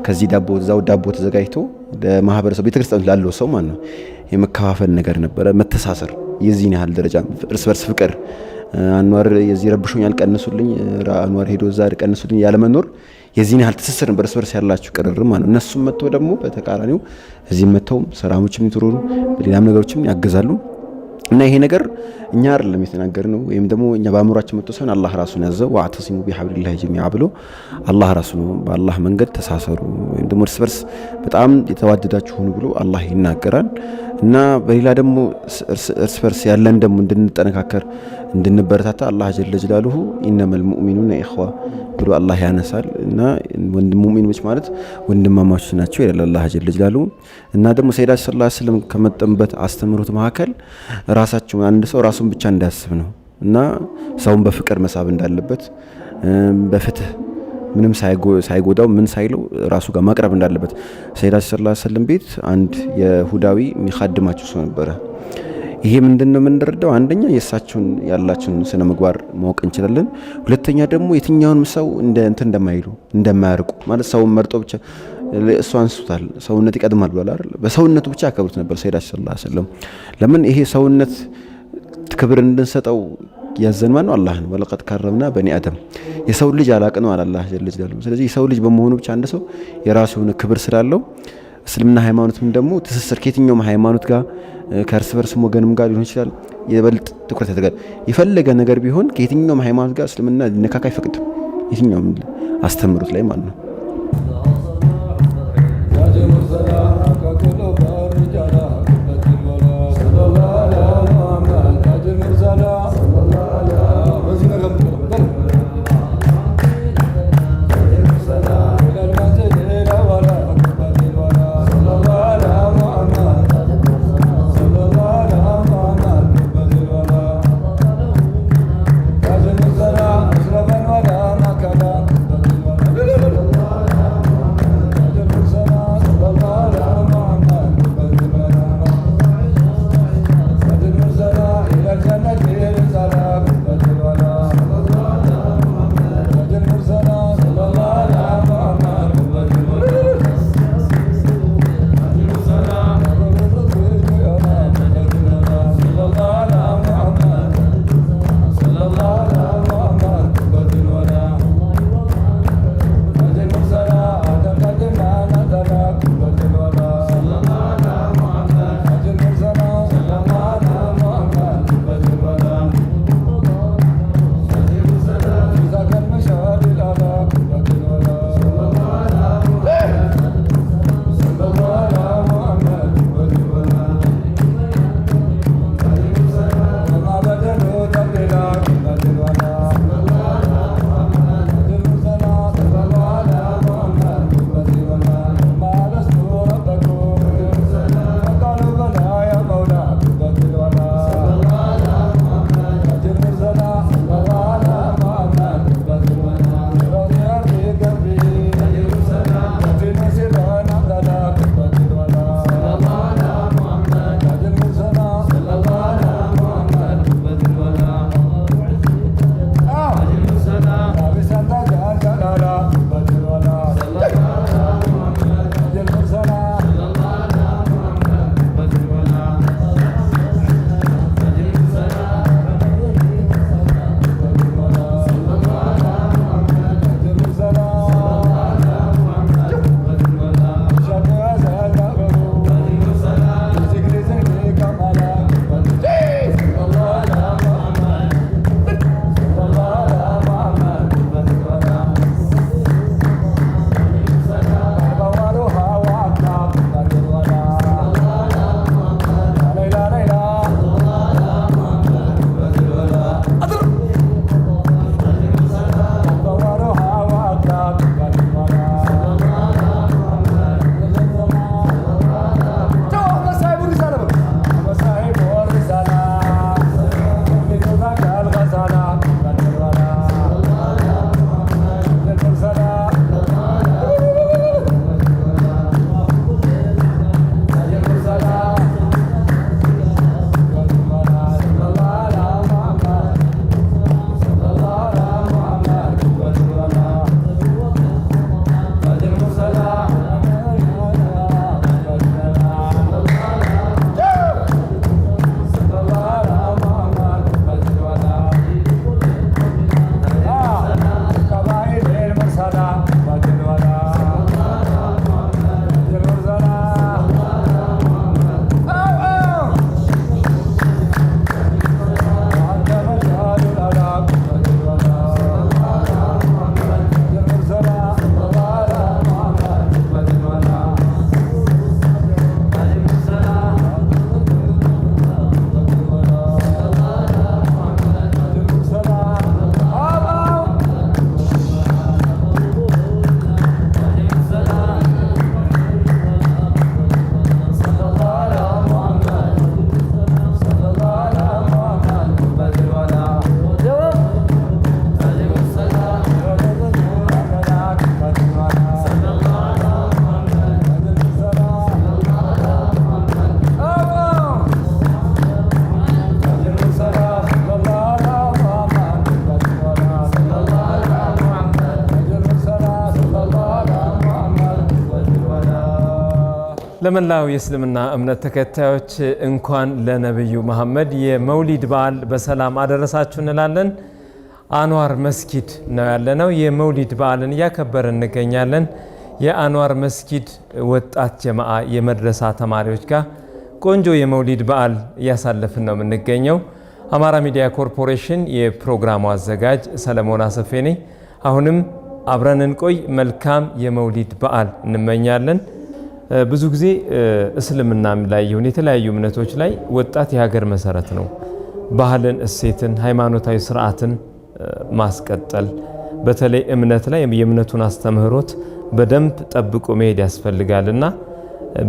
ከዚህ ዳቦ እዛው ዳቦ ተዘጋጅቶ ለማህበረሰቡ ቤተክርስቲያን ላለው ሰው ማለት ነው የመከፋፈል ነገር ነበረ። መተሳሰር የዚህን ያህል ደረጃ እርስ በርስ ፍቅር አንዋር የዚህ ረብሾኛል ቀንሱልኝ፣ አንዋር ሄዶ እዛ ቀንሱልኝ ያለመኖር የዚህን ያህል ትስስር በርስ በርስ ያላችሁ ቅርርብ ማለት ነው። እነሱም መጥተው ደግሞ በተቃራኒው እዚህ መጥተው ሰላሞችም ይጥሩሩ በሌላም ነገሮችም ያገዛሉ። እና ይሄ ነገር እኛ አይደለም የተናገርነው ወይም ደግሞ እኛ በአእምሯችን መጥቶ ሳይሆን አላህ ራሱ ያዘው ወአተሲሙ ቢሐብሊላሂ ጀሚዓ ብሎ አላህ ራሱ ነው በአላህ መንገድ ተሳሰሩ ወይም ደግሞ እርስ በርስ በጣም የተዋደዳችሁ ሁኑ ብሎ አላህ ይናገራል። እና በሌላ ደግሞ እርስ በርስ ያለን ደግሞ እንድንጠነካከር እንድንበረታታ አላህ ጀለ ጀላሉሁ ኢነመል ሙእሚኑነ ኢኽዋ ብሎ አላህ ያነሳል። እና ሙእሚኖች ማለት ወንድማማቾች ናቸው ይላል አላህ ጀለ ጀላሉሁ። እና ደግሞ ሰይዳችን ሰለላሁ ዐለይሂ ወሰለም ከመጠሙበት አስተምህሮት መካከል ራሳቸው አንድ ሰው ራሱን ብቻ እንዳያስብ ነው እና ሰውን በፍቅር መሳብ እንዳለበት በፍትህ ምንም ሳይጎዳው ምን ሳይለው ራሱ ጋር ማቅረብ እንዳለበት ሰይዳችን ሰለላሁ ዐለይሂ ወሰለም ቤት አንድ የሁዳዊ የሚኻድማቸው ሰው ነበረ። ይሄ ምንድነው የምንረዳው? አንደኛ የእሳቸውን ያላቸውን ስነ ምግባር ማወቅ እንችላለን። ሁለተኛ ደግሞ የትኛውንም ሰው እንደማይሉ እንደማያርቁ ማለት ሰውን መርጦ ብቻ እሱ አንስቶታል። ሰውነት ይቀድማል ብሏል አይደል? በሰውነቱ ብቻ ያከብሩት ነበር ሰይዳችን ሰለላሁ ዐለይሂ ወሰለም። ለምን ይሄ ሰውነት ክብር እንድንሰጠው ያዘን ማን ነው? አላህ ነው። ወለቀድ ከረምና በኒ አደም የሰው ልጅ አላቅ ነው አላህ ጀለ ጀላሉሁ። ስለዚህ የሰው ልጅ በመሆኑ ብቻ አንድ ሰው የራሱ የሆነ ክብር ስላለው እስልምና ሃይማኖትም ደግሞ ትስስር ከየትኛውም ሃይማኖት ጋር ከእርስ በርስም ወገንም ጋር ሊሆን ይችላል የበልጥ ትኩረት ያደርጋል። የፈለገ ነገር ቢሆን ከየትኛውም ሃይማኖት ጋር እስልምና ሊነካካ አይፈቅድም። የትኛውም አስተምሩት ላይ ማለት ነው። ለመላው የእስልምና እምነት ተከታዮች እንኳን ለነብዩ መሐመድ የመውሊድ በዓል በሰላም አደረሳችሁ እንላለን። አንዋር መስጊድ ነው ያለነው። የመውሊድ በዓልን እያከበርን እንገኛለን። የአንዋር መስጊድ ወጣት ጀማዓ የመድረሳ ተማሪዎች ጋር ቆንጆ የመውሊድ በዓል እያሳለፍን ነው የምንገኘው። አማራ ሚዲያ ኮርፖሬሽን የፕሮግራሙ አዘጋጅ ሰለሞን አሰፌ ነኝ። አሁንም አብረን እንቆይ። መልካም የመውሊድ በዓል እንመኛለን። ብዙ ጊዜ እስልምናም ላይ ይሁን የተለያዩ እምነቶች ላይ ወጣት የሀገር መሰረት ነው። ባህልን፣ እሴትን፣ ሃይማኖታዊ ስርዓትን ማስቀጠል በተለይ እምነት ላይ የእምነቱን አስተምህሮት በደንብ ጠብቆ መሄድ ያስፈልጋልና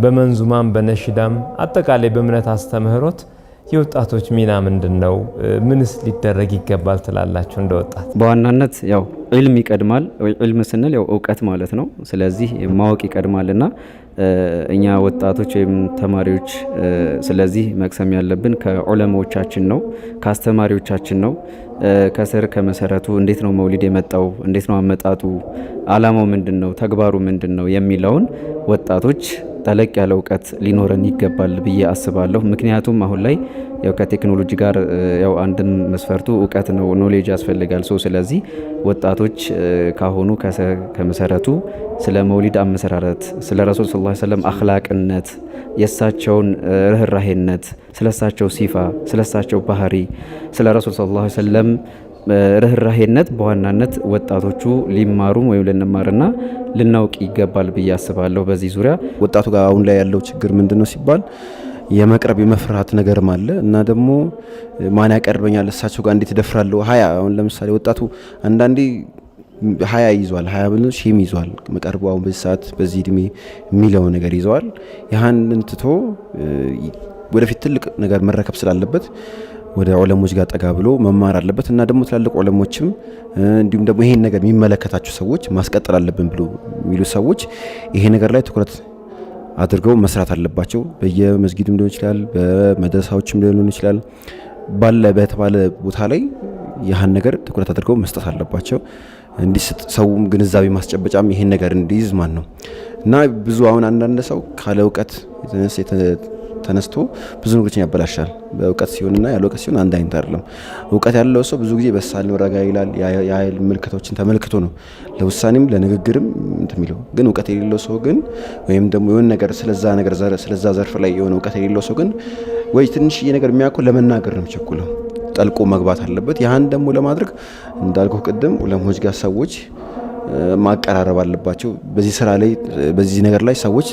በመንዙማም በነሽዳም አጠቃላይ በእምነት አስተምህሮት የወጣቶች ሚና ምንድነው? ምንስ ሊደረግ ይገባል ትላላችሁ? እንደ ወጣት በዋናነት ያው ዒልም ይቀድማል። ዒልም ስንል ያው እውቀት ማለት ነው። ስለዚህ ማወቅ ይቀድማልና እኛ ወጣቶች ወይም ተማሪዎች ስለዚህ መቅሰም ያለብን ከዑለማዎቻችን ነው፣ ከአስተማሪዎቻችን ነው። ከስር ከመሰረቱ እንዴት ነው መውሊድ የመጣው፣ እንዴት ነው አመጣጡ፣ አላማው ምንድነው፣ ተግባሩ ምንድነው የሚለውን ወጣቶች ጠለቅ ያለ እውቀት ሊኖረን ይገባል ብዬ አስባለሁ። ምክንያቱም አሁን ላይ ያው ከቴክኖሎጂ ጋር ያው አንድም መስፈርቱ እውቀት ነው፣ ኖሌጅ ያስፈልጋል። ስለዚህ ወጣቶች ካሁኑ ከመሰረቱ ስለ መውሊድ አመሰራረት፣ ስለ ረሱል ሰለላሁ ዐለይሂ ወሰለም አኽላቅነት፣ የእሳቸውን ርህራሄነት፣ ስለሳቸው ሲፋ፣ ስለሳቸው ባህሪ፣ ስለ ረሱል ሰለላሁ ዐለይሂ ወሰለም ርህራሄነት በዋናነት ወጣቶቹ ሊማሩም ወይም ልንማርና ልናውቅ ይገባል ብዬ አስባለሁ። በዚህ ዙሪያ ወጣቱ ጋር አሁን ላይ ያለው ችግር ምንድነው ሲባል የመቅረብ የመፍራት ነገርም አለ እና ደግሞ ማን ያቀርበኛል እሳቸው ጋር እንዴት እደፍራለሁ? ሀያ አሁን ለምሳሌ ወጣቱ አንዳንዴ ሀያ ይዟል፣ ሀያ ብሎ ሺም ይዟል። መቀርቡ አሁን በዚህ ሰዓት በዚህ እድሜ የሚለው ነገር ይዘዋል። ያንን ትቶ ወደፊት ትልቅ ነገር መረከብ ስላለበት ወደ ዑለሞች ጋር ጠጋ ብሎ መማር አለበት እና ደግሞ ትላልቅ ዑለሞችም እንዲሁም ደግሞ ይሄን ነገር የሚመለከታቸው ሰዎች ማስቀጠል አለብን ብሎ የሚሉ ሰዎች ይሄ ነገር ላይ ትኩረት አድርገው መስራት አለባቸው። በየመስጊድም ሊሆን ይችላል፣ በመድረሳዎችም ሊሆን ይችላል። ባለ በተባለ ቦታ ላይ ያህን ነገር ትኩረት አድርገው መስጠት አለባቸው። እንዲስጥ ሰውም ግንዛቤ ማስጨበጫም ይሄን ነገር እንዲይዝ ማን ነው እና ብዙ አሁን አንዳንድ ሰው ካለ እውቀት ተነስቶ ብዙ ነገሮችን ያበላሻል። በእውቀት ሲሆንና ያለ እውቀት ሲሆን አንድ አይነት አይደለም። እውቀት ያለው ሰው ብዙ ጊዜ በሳል ነው፣ ረጋ ይላል። የኃይል ምልክቶችን ተመልክቶ ነው ለውሳኔም ለንግግርም እንደሚለው። ግን እውቀት የሌለው ሰው ግን ወይም ደግሞ የሆነ ነገር ስለዛ ዘርፍ ላይ የሆነ እውቀት የሌለው ሰው ግን ወይ ትንሽዬ ነገር የሚያውቀው ለመናገር ነው የሚቸኩለው። ጠልቆ መግባት አለበት። ያን ደግሞ ለማድረግ እንዳልኩ ቅድም ዑለሞች ጋር ሰዎች ማቀራረብ አለባቸው። በዚህ ስራ ላይ በዚህ ነገር ላይ ሰዎች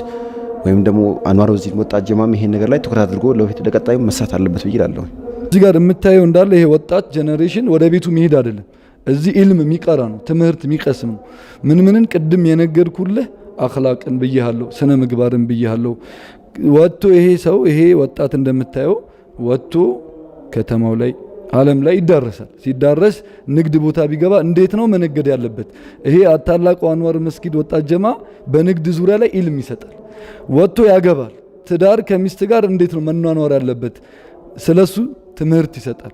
ወይም ደግሞ አንዋር ወዚር ወጣት ጀማም ይሄን ነገር ላይ ትኩረት አድርጎ ለወደፊት ለቀጣዩ መስራት አለበት ብዬ እላለሁ። እዚህ ጋር የምታየው እንዳለ ይሄ ወጣት ጄኔሬሽን ወደ ቤቱ መሄድ አይደለም፣ እዚህ ኢልም የሚቀራ ነው፣ ትምህርት የሚቀስም ነው። ምንን ቅድም የነገርኩልህ አኽላቅን ብያለሁ፣ ስነ ምግባርን ብያለሁ። ወጥቶ ይሄ ሰው ይሄ ወጣት እንደምታየው ወጥቶ ከተማው ላይ ዓለም ላይ ይዳረሳል። ሲዳረስ ንግድ ቦታ ቢገባ እንዴት ነው መነገድ ያለበት? ይሄ ታላቁ አንዋር መስጊድ ወጣት ጀማ በንግድ ዙሪያ ላይ ኢልም ይሰጣል። ወጥቶ ያገባል። ትዳር ከሚስት ጋር እንዴት ነው መኗኗር ያለበት? ስለሱ ትምህርት ይሰጣል።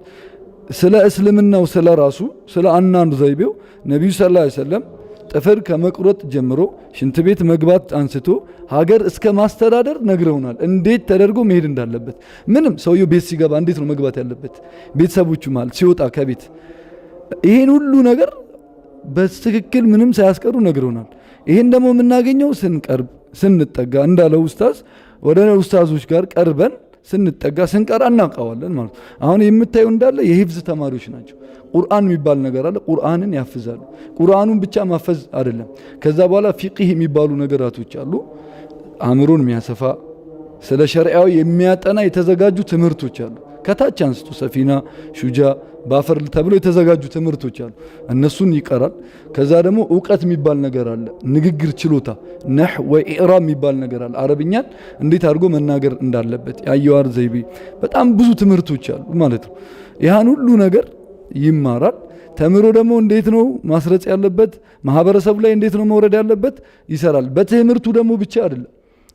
ስለ እስልምናው፣ ስለ ራሱ፣ ስለ አናኑ ዘይቤው ነብዩ ሰለላሁ ዐለይሂ ወሰለም ጥፍር ከመቁረጥ ጀምሮ ሽንት ቤት መግባት አንስቶ ሀገር እስከ ማስተዳደር ነግረውናል። እንዴት ተደርጎ መሄድ እንዳለበት ምንም ሰውየው ቤት ሲገባ እንዴት ነው መግባት ያለበት፣ ቤተሰቦቹ ማለት ሲወጣ ከቤት ይሄን ሁሉ ነገር በትክክል ምንም ሳያስቀሩ ነግረውናል። ይሄን ደግሞ የምናገኘው ስንቀርብ ስንጠጋ እንዳለው ኡስታዝ ወደ ኡስታዞች ጋር ቀርበን ስንጠጋ ስንቀራ እናውቀዋለን ማለት። አሁን የምታየው እንዳለ የሂፍዝ ተማሪዎች ናቸው። ቁርአን የሚባል ነገር አለ። ቁርአንን ያፍዛሉ። ቁርአኑን ብቻ ማፈዝ አይደለም። ከዛ በኋላ ፊቅህ የሚባሉ ነገራቶች አሉ። አእምሮን የሚያሰፋ ስለ ሸሪዓው የሚያጠና የተዘጋጁ ትምህርቶች አሉ። ከታች አንስቶ ሰፊና፣ ሹጃ፣ ባፈር ተብሎ የተዘጋጁ ትምህርቶች አሉ። እነሱን ይቀራል። ከዛ ደግሞ እውቀት የሚባል ነገር አለ። ንግግር ችሎታ፣ ነህው ወኢዕራብ የሚባል ነገር አለ። አረብኛን እንዴት አድርጎ መናገር እንዳለበት፣ የአየዋር ዘይቤ፣ በጣም ብዙ ትምህርቶች አሉ ማለት ነው። ያን ሁሉ ነገር ይማራል። ተምሮ ደግሞ እንዴት ነው ማስረጽ ያለበት፣ ማህበረሰቡ ላይ እንዴት ነው መውረድ ያለበት ይሰራል። በትምህርቱ ደግሞ ብቻ አይደለም፣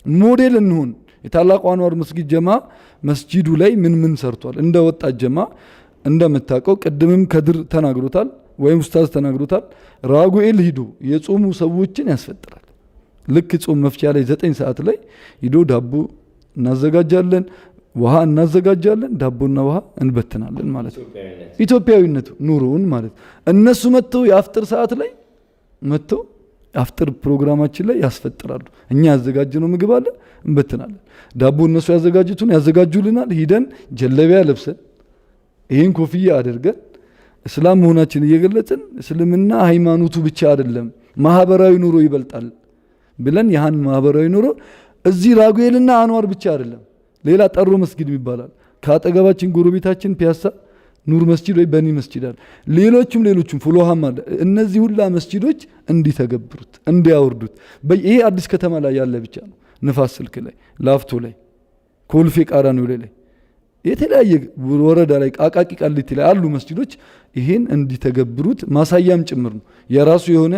ሞዴል እንሆን። የታላቁ አንዋር መስጊድ ጀማ መስጂዱ ላይ ምን ሰርቷል? እንደ ወጣት ጀማ እንደምታውቀው ቅድምም ከድር ተናግሮታል ወይም ኡስታዝ ተናግሮታል። ራጉኤል ሂዶ የጾሙ ሰዎችን ያስፈጥራል። ልክ ጾም መፍቻ ላይ 9 ሰዓት ላይ ሂዶ ዳቦ እናዘጋጃለን፣ ውሃ እናዘጋጃለን፣ ዳቦና ውሃ እንበትናለን ማለት ነው። ኢትዮጵያዊነቱ ኑሮውን ማለት እነሱ መጥተው የአፍጥር ሰዓት ላይ መጥተው አፍጥር ፕሮግራማችን ላይ ያስፈጥራሉ። እኛ ያዘጋጀነው ምግብ አለ እንበትናለን። ዳቦ እነሱ ያዘጋጁልናል። ሂደን ጀለቢያ ለብሰን ይሄን ኮፍያ አድርገን እስላም መሆናችን እየገለጽን እስልምና ሃይማኖቱ ብቻ አይደለም ማህበራዊ ኑሮ ይበልጣል ብለን ያን ማህበራዊ ኑሮ እዚህ ራጉኤልና አንዋር ብቻ አይደለም ሌላ ጠሮ መስጊድ ይባላል። ከአጠገባችን ጎረቤታችን ፒያሳ ኑር መስጂድ ወይ በኒ መስጂድ አለ። ሌሎችም ፍሎሃም አለ። እነዚህ ሁላ መስጂዶች እንዲተገብሩት እንዲያወርዱት ይሄ አዲስ ከተማ ላይ ያለ ብቻ ነው። ንፋስ ስልክ ላይ፣ ላፍቶ ላይ፣ ኮልፌ ቃራኒዮ ላይ የተለያየ ወረዳ ላይ አቃቂ ቃሊቲ ላይ አሉ መስጂዶች ይሄን እንዲተገብሩት ማሳያም ጭምር ነው። የራሱ የሆነ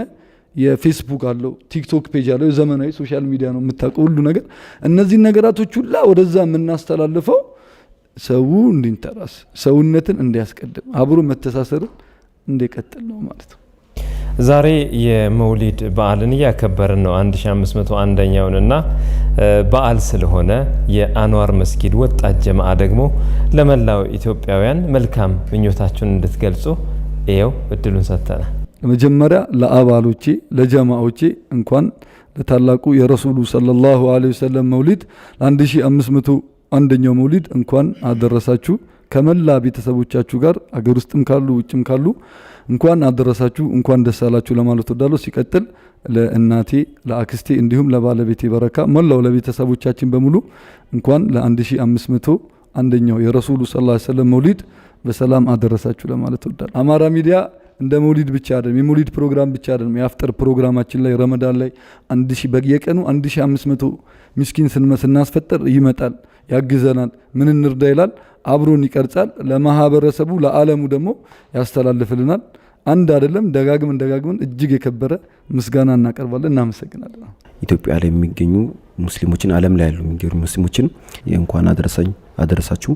የፌስቡክ አለው፣ ቲክቶክ ፔጅ አለው። ዘመናዊ ሶሻል ሚዲያ ነው የምታውቀው ሁሉ ነገር። እነዚህ ነገራቶች ሁላ ወደዛ የምናስተላልፈው ሰው እንዲንተራስ ሰውነትን እንዲያስቀድም አብሮ መተሳሰርን እንዲቀጥል ነው ማለት ነው። ዛሬ የመውሊድ በዓልን እያከበርን ነው 1501ኛውንና በዓል ስለሆነ የአንዋር መስጊድ ወጣት ጀማዓ ደግሞ ለመላው ኢትዮጵያውያን መልካም ምኞታችሁን እንድትገልጹ ይኸው እድሉን ሰጥተናል። መጀመሪያ ለአባሎቼ ለጀማዓዎቼ እንኳን ለታላቁ የረሱሉ ሰለላሁ ዐለይሂ ወሰለም መውሊድ ለ1501ኛው መውሊድ እንኳን አደረሳችሁ። ከመላ ቤተሰቦቻችሁ ጋር አገር ውስጥም ካሉ ውጭም ካሉ እንኳን አደረሳችሁ እንኳን ደስ አላችሁ ለማለት ወዳለሁ። ሲቀጥል ለእናቴ ለአክስቴ እንዲሁም ለባለቤቴ በረካ መላው ለቤተሰቦቻችን በሙሉ እንኳን ለ1501ኛው የረሱሉ ሰለላሁ ዐለይሂ ወሰለም መውሊድ በሰላም አደረሳችሁ ለማለት ወዳለሁ። አማራ ሚዲያ እንደ መውሊድ ብቻ አይደለም፣ የመውሊድ ፕሮግራም ብቻ አይደለም። የአፍጠር ፕሮግራማችን ላይ ረመዳን ላይ 1000 በየቀኑ 1500 ምስኪን ስናስፈጥር ይመጣል፣ ያግዘናል፣ ምን እንርዳ ይላል፣ አብሮን ይቀርጻል፣ ለማህበረሰቡ ለዓለሙ ደግሞ ያስተላልፍልናል። አንድ አይደለም ደጋግመን እጅግ የከበረ ምስጋና እናቀርባለን። እናመሰግናለን። ኢትዮጵያ ላይ የሚገኙ ሙስሊሞችን ዓለም ላይ ያሉ የሚገኙ ሙስሊሞችን እንኳን አደረሳችሁ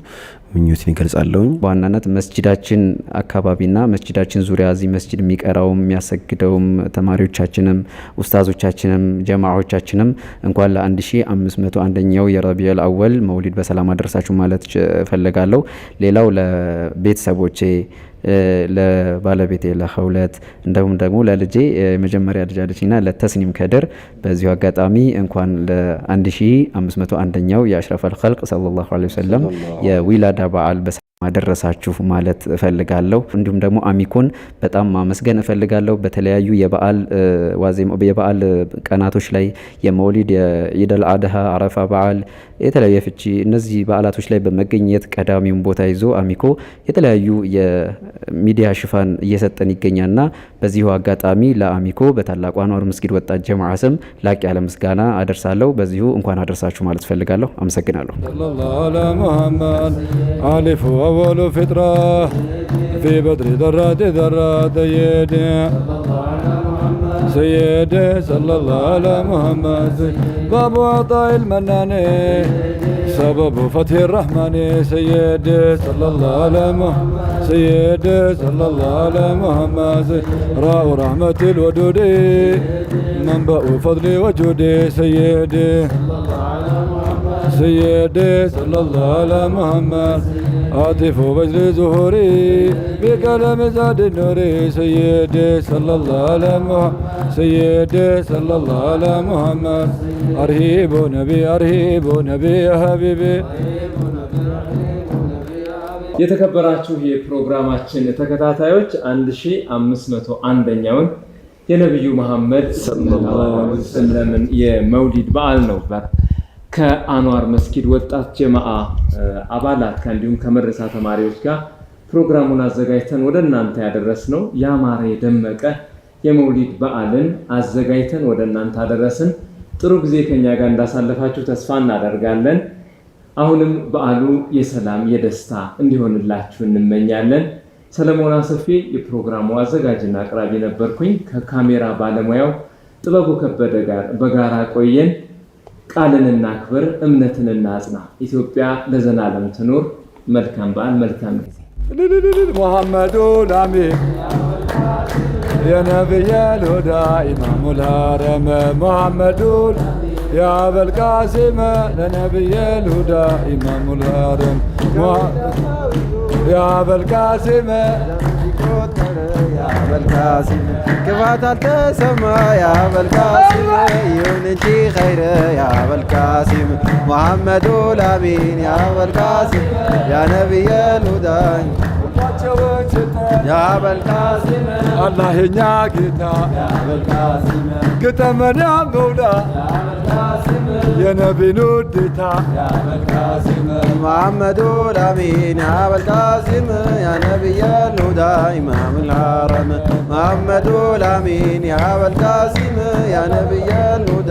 ምኞትን ይገልጻለሁኝ። በዋናነት መስጂዳችን አካባቢና መስጂዳችን ዙሪያ እዚህ መስጂድ የሚቀራውም የሚያሰግደውም ተማሪዎቻችንም ኡስታዞቻችንም ጀማዓዎቻችንም እንኳን ለ1501ኛው የረቢዑል አወል መውሊድ በሰላም አደረሳችሁ ማለት ፈልጋለሁ። ሌላው ለቤተሰቦቼ ለባለቤቴ ለኸውለት እንደውም ደግሞ ለልጄ የመጀመሪያ ልጅ አለችኝና ለተስኒም ከድር በዚሁ አጋጣሚ እንኳን ለ1501ኛው የአሽረፈል ኸልቅ ሰለላሁ ዐለይሂ ወሰለም የዊላዳ በዓል አደረሳችሁ ማለት እፈልጋለሁ። እንዲሁም ደግሞ አሚኮን በጣም ማመስገን እፈልጋለሁ። በተለያዩ የበዓል ቀናቶች ላይ የመውሊድ የኢደል አድሃ አረፋ በዓል የተለያዩ የፍቺ እነዚህ በዓላቶች ላይ በመገኘት ቀዳሚውን ቦታ ይዞ አሚኮ የተለያዩ የሚዲያ ሽፋን እየሰጠን ይገኛልና በዚሁ አጋጣሚ ለአሚኮ በታላቁ አንዋር መስጊድ ወጣት ጀማዓ ስም ላቅ ያለ ምስጋና አደርሳለሁ። በዚሁ እንኳን አደረሳችሁ ማለት እፈልጋለሁ። አመሰግናለሁ። أول فطرة في بدر ذرات سيدي صلى الله على محمد باب عطاء المنان سبب فتح الرحمن سيدي صلى الله على محمد سيدي صلى الله على محمد راء رحمة الودود منبأ فضل وجودي سيدي صلى الله على محمد عاطف وبجر زهوري بكلام زاد النوري سيدي صلى الله على محمد سيدي صلى الله على محمد أرهيب نبي يا حبيبي የተከበራችሁ የፕሮግራማችን ተከታታዮች 1501ኛውን የነብዩ መሐመድ ሰለላሁ ዐለይሂ ወሰለም የመውሊድ በዓል ነበር ከአንዋር መስጊድ ወጣት ጀማዓ አባላት እንዲሁም ከመድረሳ ተማሪዎች ጋር ፕሮግራሙን አዘጋጅተን ወደ እናንተ ያደረስነው ያማረ የደመቀ የመውሊድ በዓልን አዘጋጅተን ወደ እናንተ አደረስን። ጥሩ ጊዜ ከኛ ጋር እንዳሳለፋችሁ ተስፋ እናደርጋለን። አሁንም በዓሉ የሰላም የደስታ እንዲሆንላችሁ እንመኛለን። ሰለሞን አሰፌ የፕሮግራሙ አዘጋጅና አቅራቢ ነበርኩኝ። ከካሜራ ባለሙያው ጥበቡ ከበደ ጋር በጋራ ቆየን። ቃልን እናክብር፣ እምነትን እናጽና። ኢትዮጵያ ለዘላለም ትኑር። መልካም በዓል፣ መልካም ጊዜ። ሙሐመዱ አሚን يا نبي الهدى إمام الهرم محمد يا أبا القاسم لنبي الهدى إمام الهرم يا أبا القاسم يا أبا القاسم كفات التسمى يا أبا القاسم يونجي خير يا أبا القاسم محمد الأمين يا أبا القاسم يا نبي الهدى يا أبا القاسم الله يناقتا يا أبا القاسم قتمنا يا مولا يا أبا القاسم يا نبي نودتا يا أبا القاسم محمد الأمين يا أبا القاسم يا نبي الهدى إمام الحرم محمد الأمين يا أبا القاسم يا نبي الهدى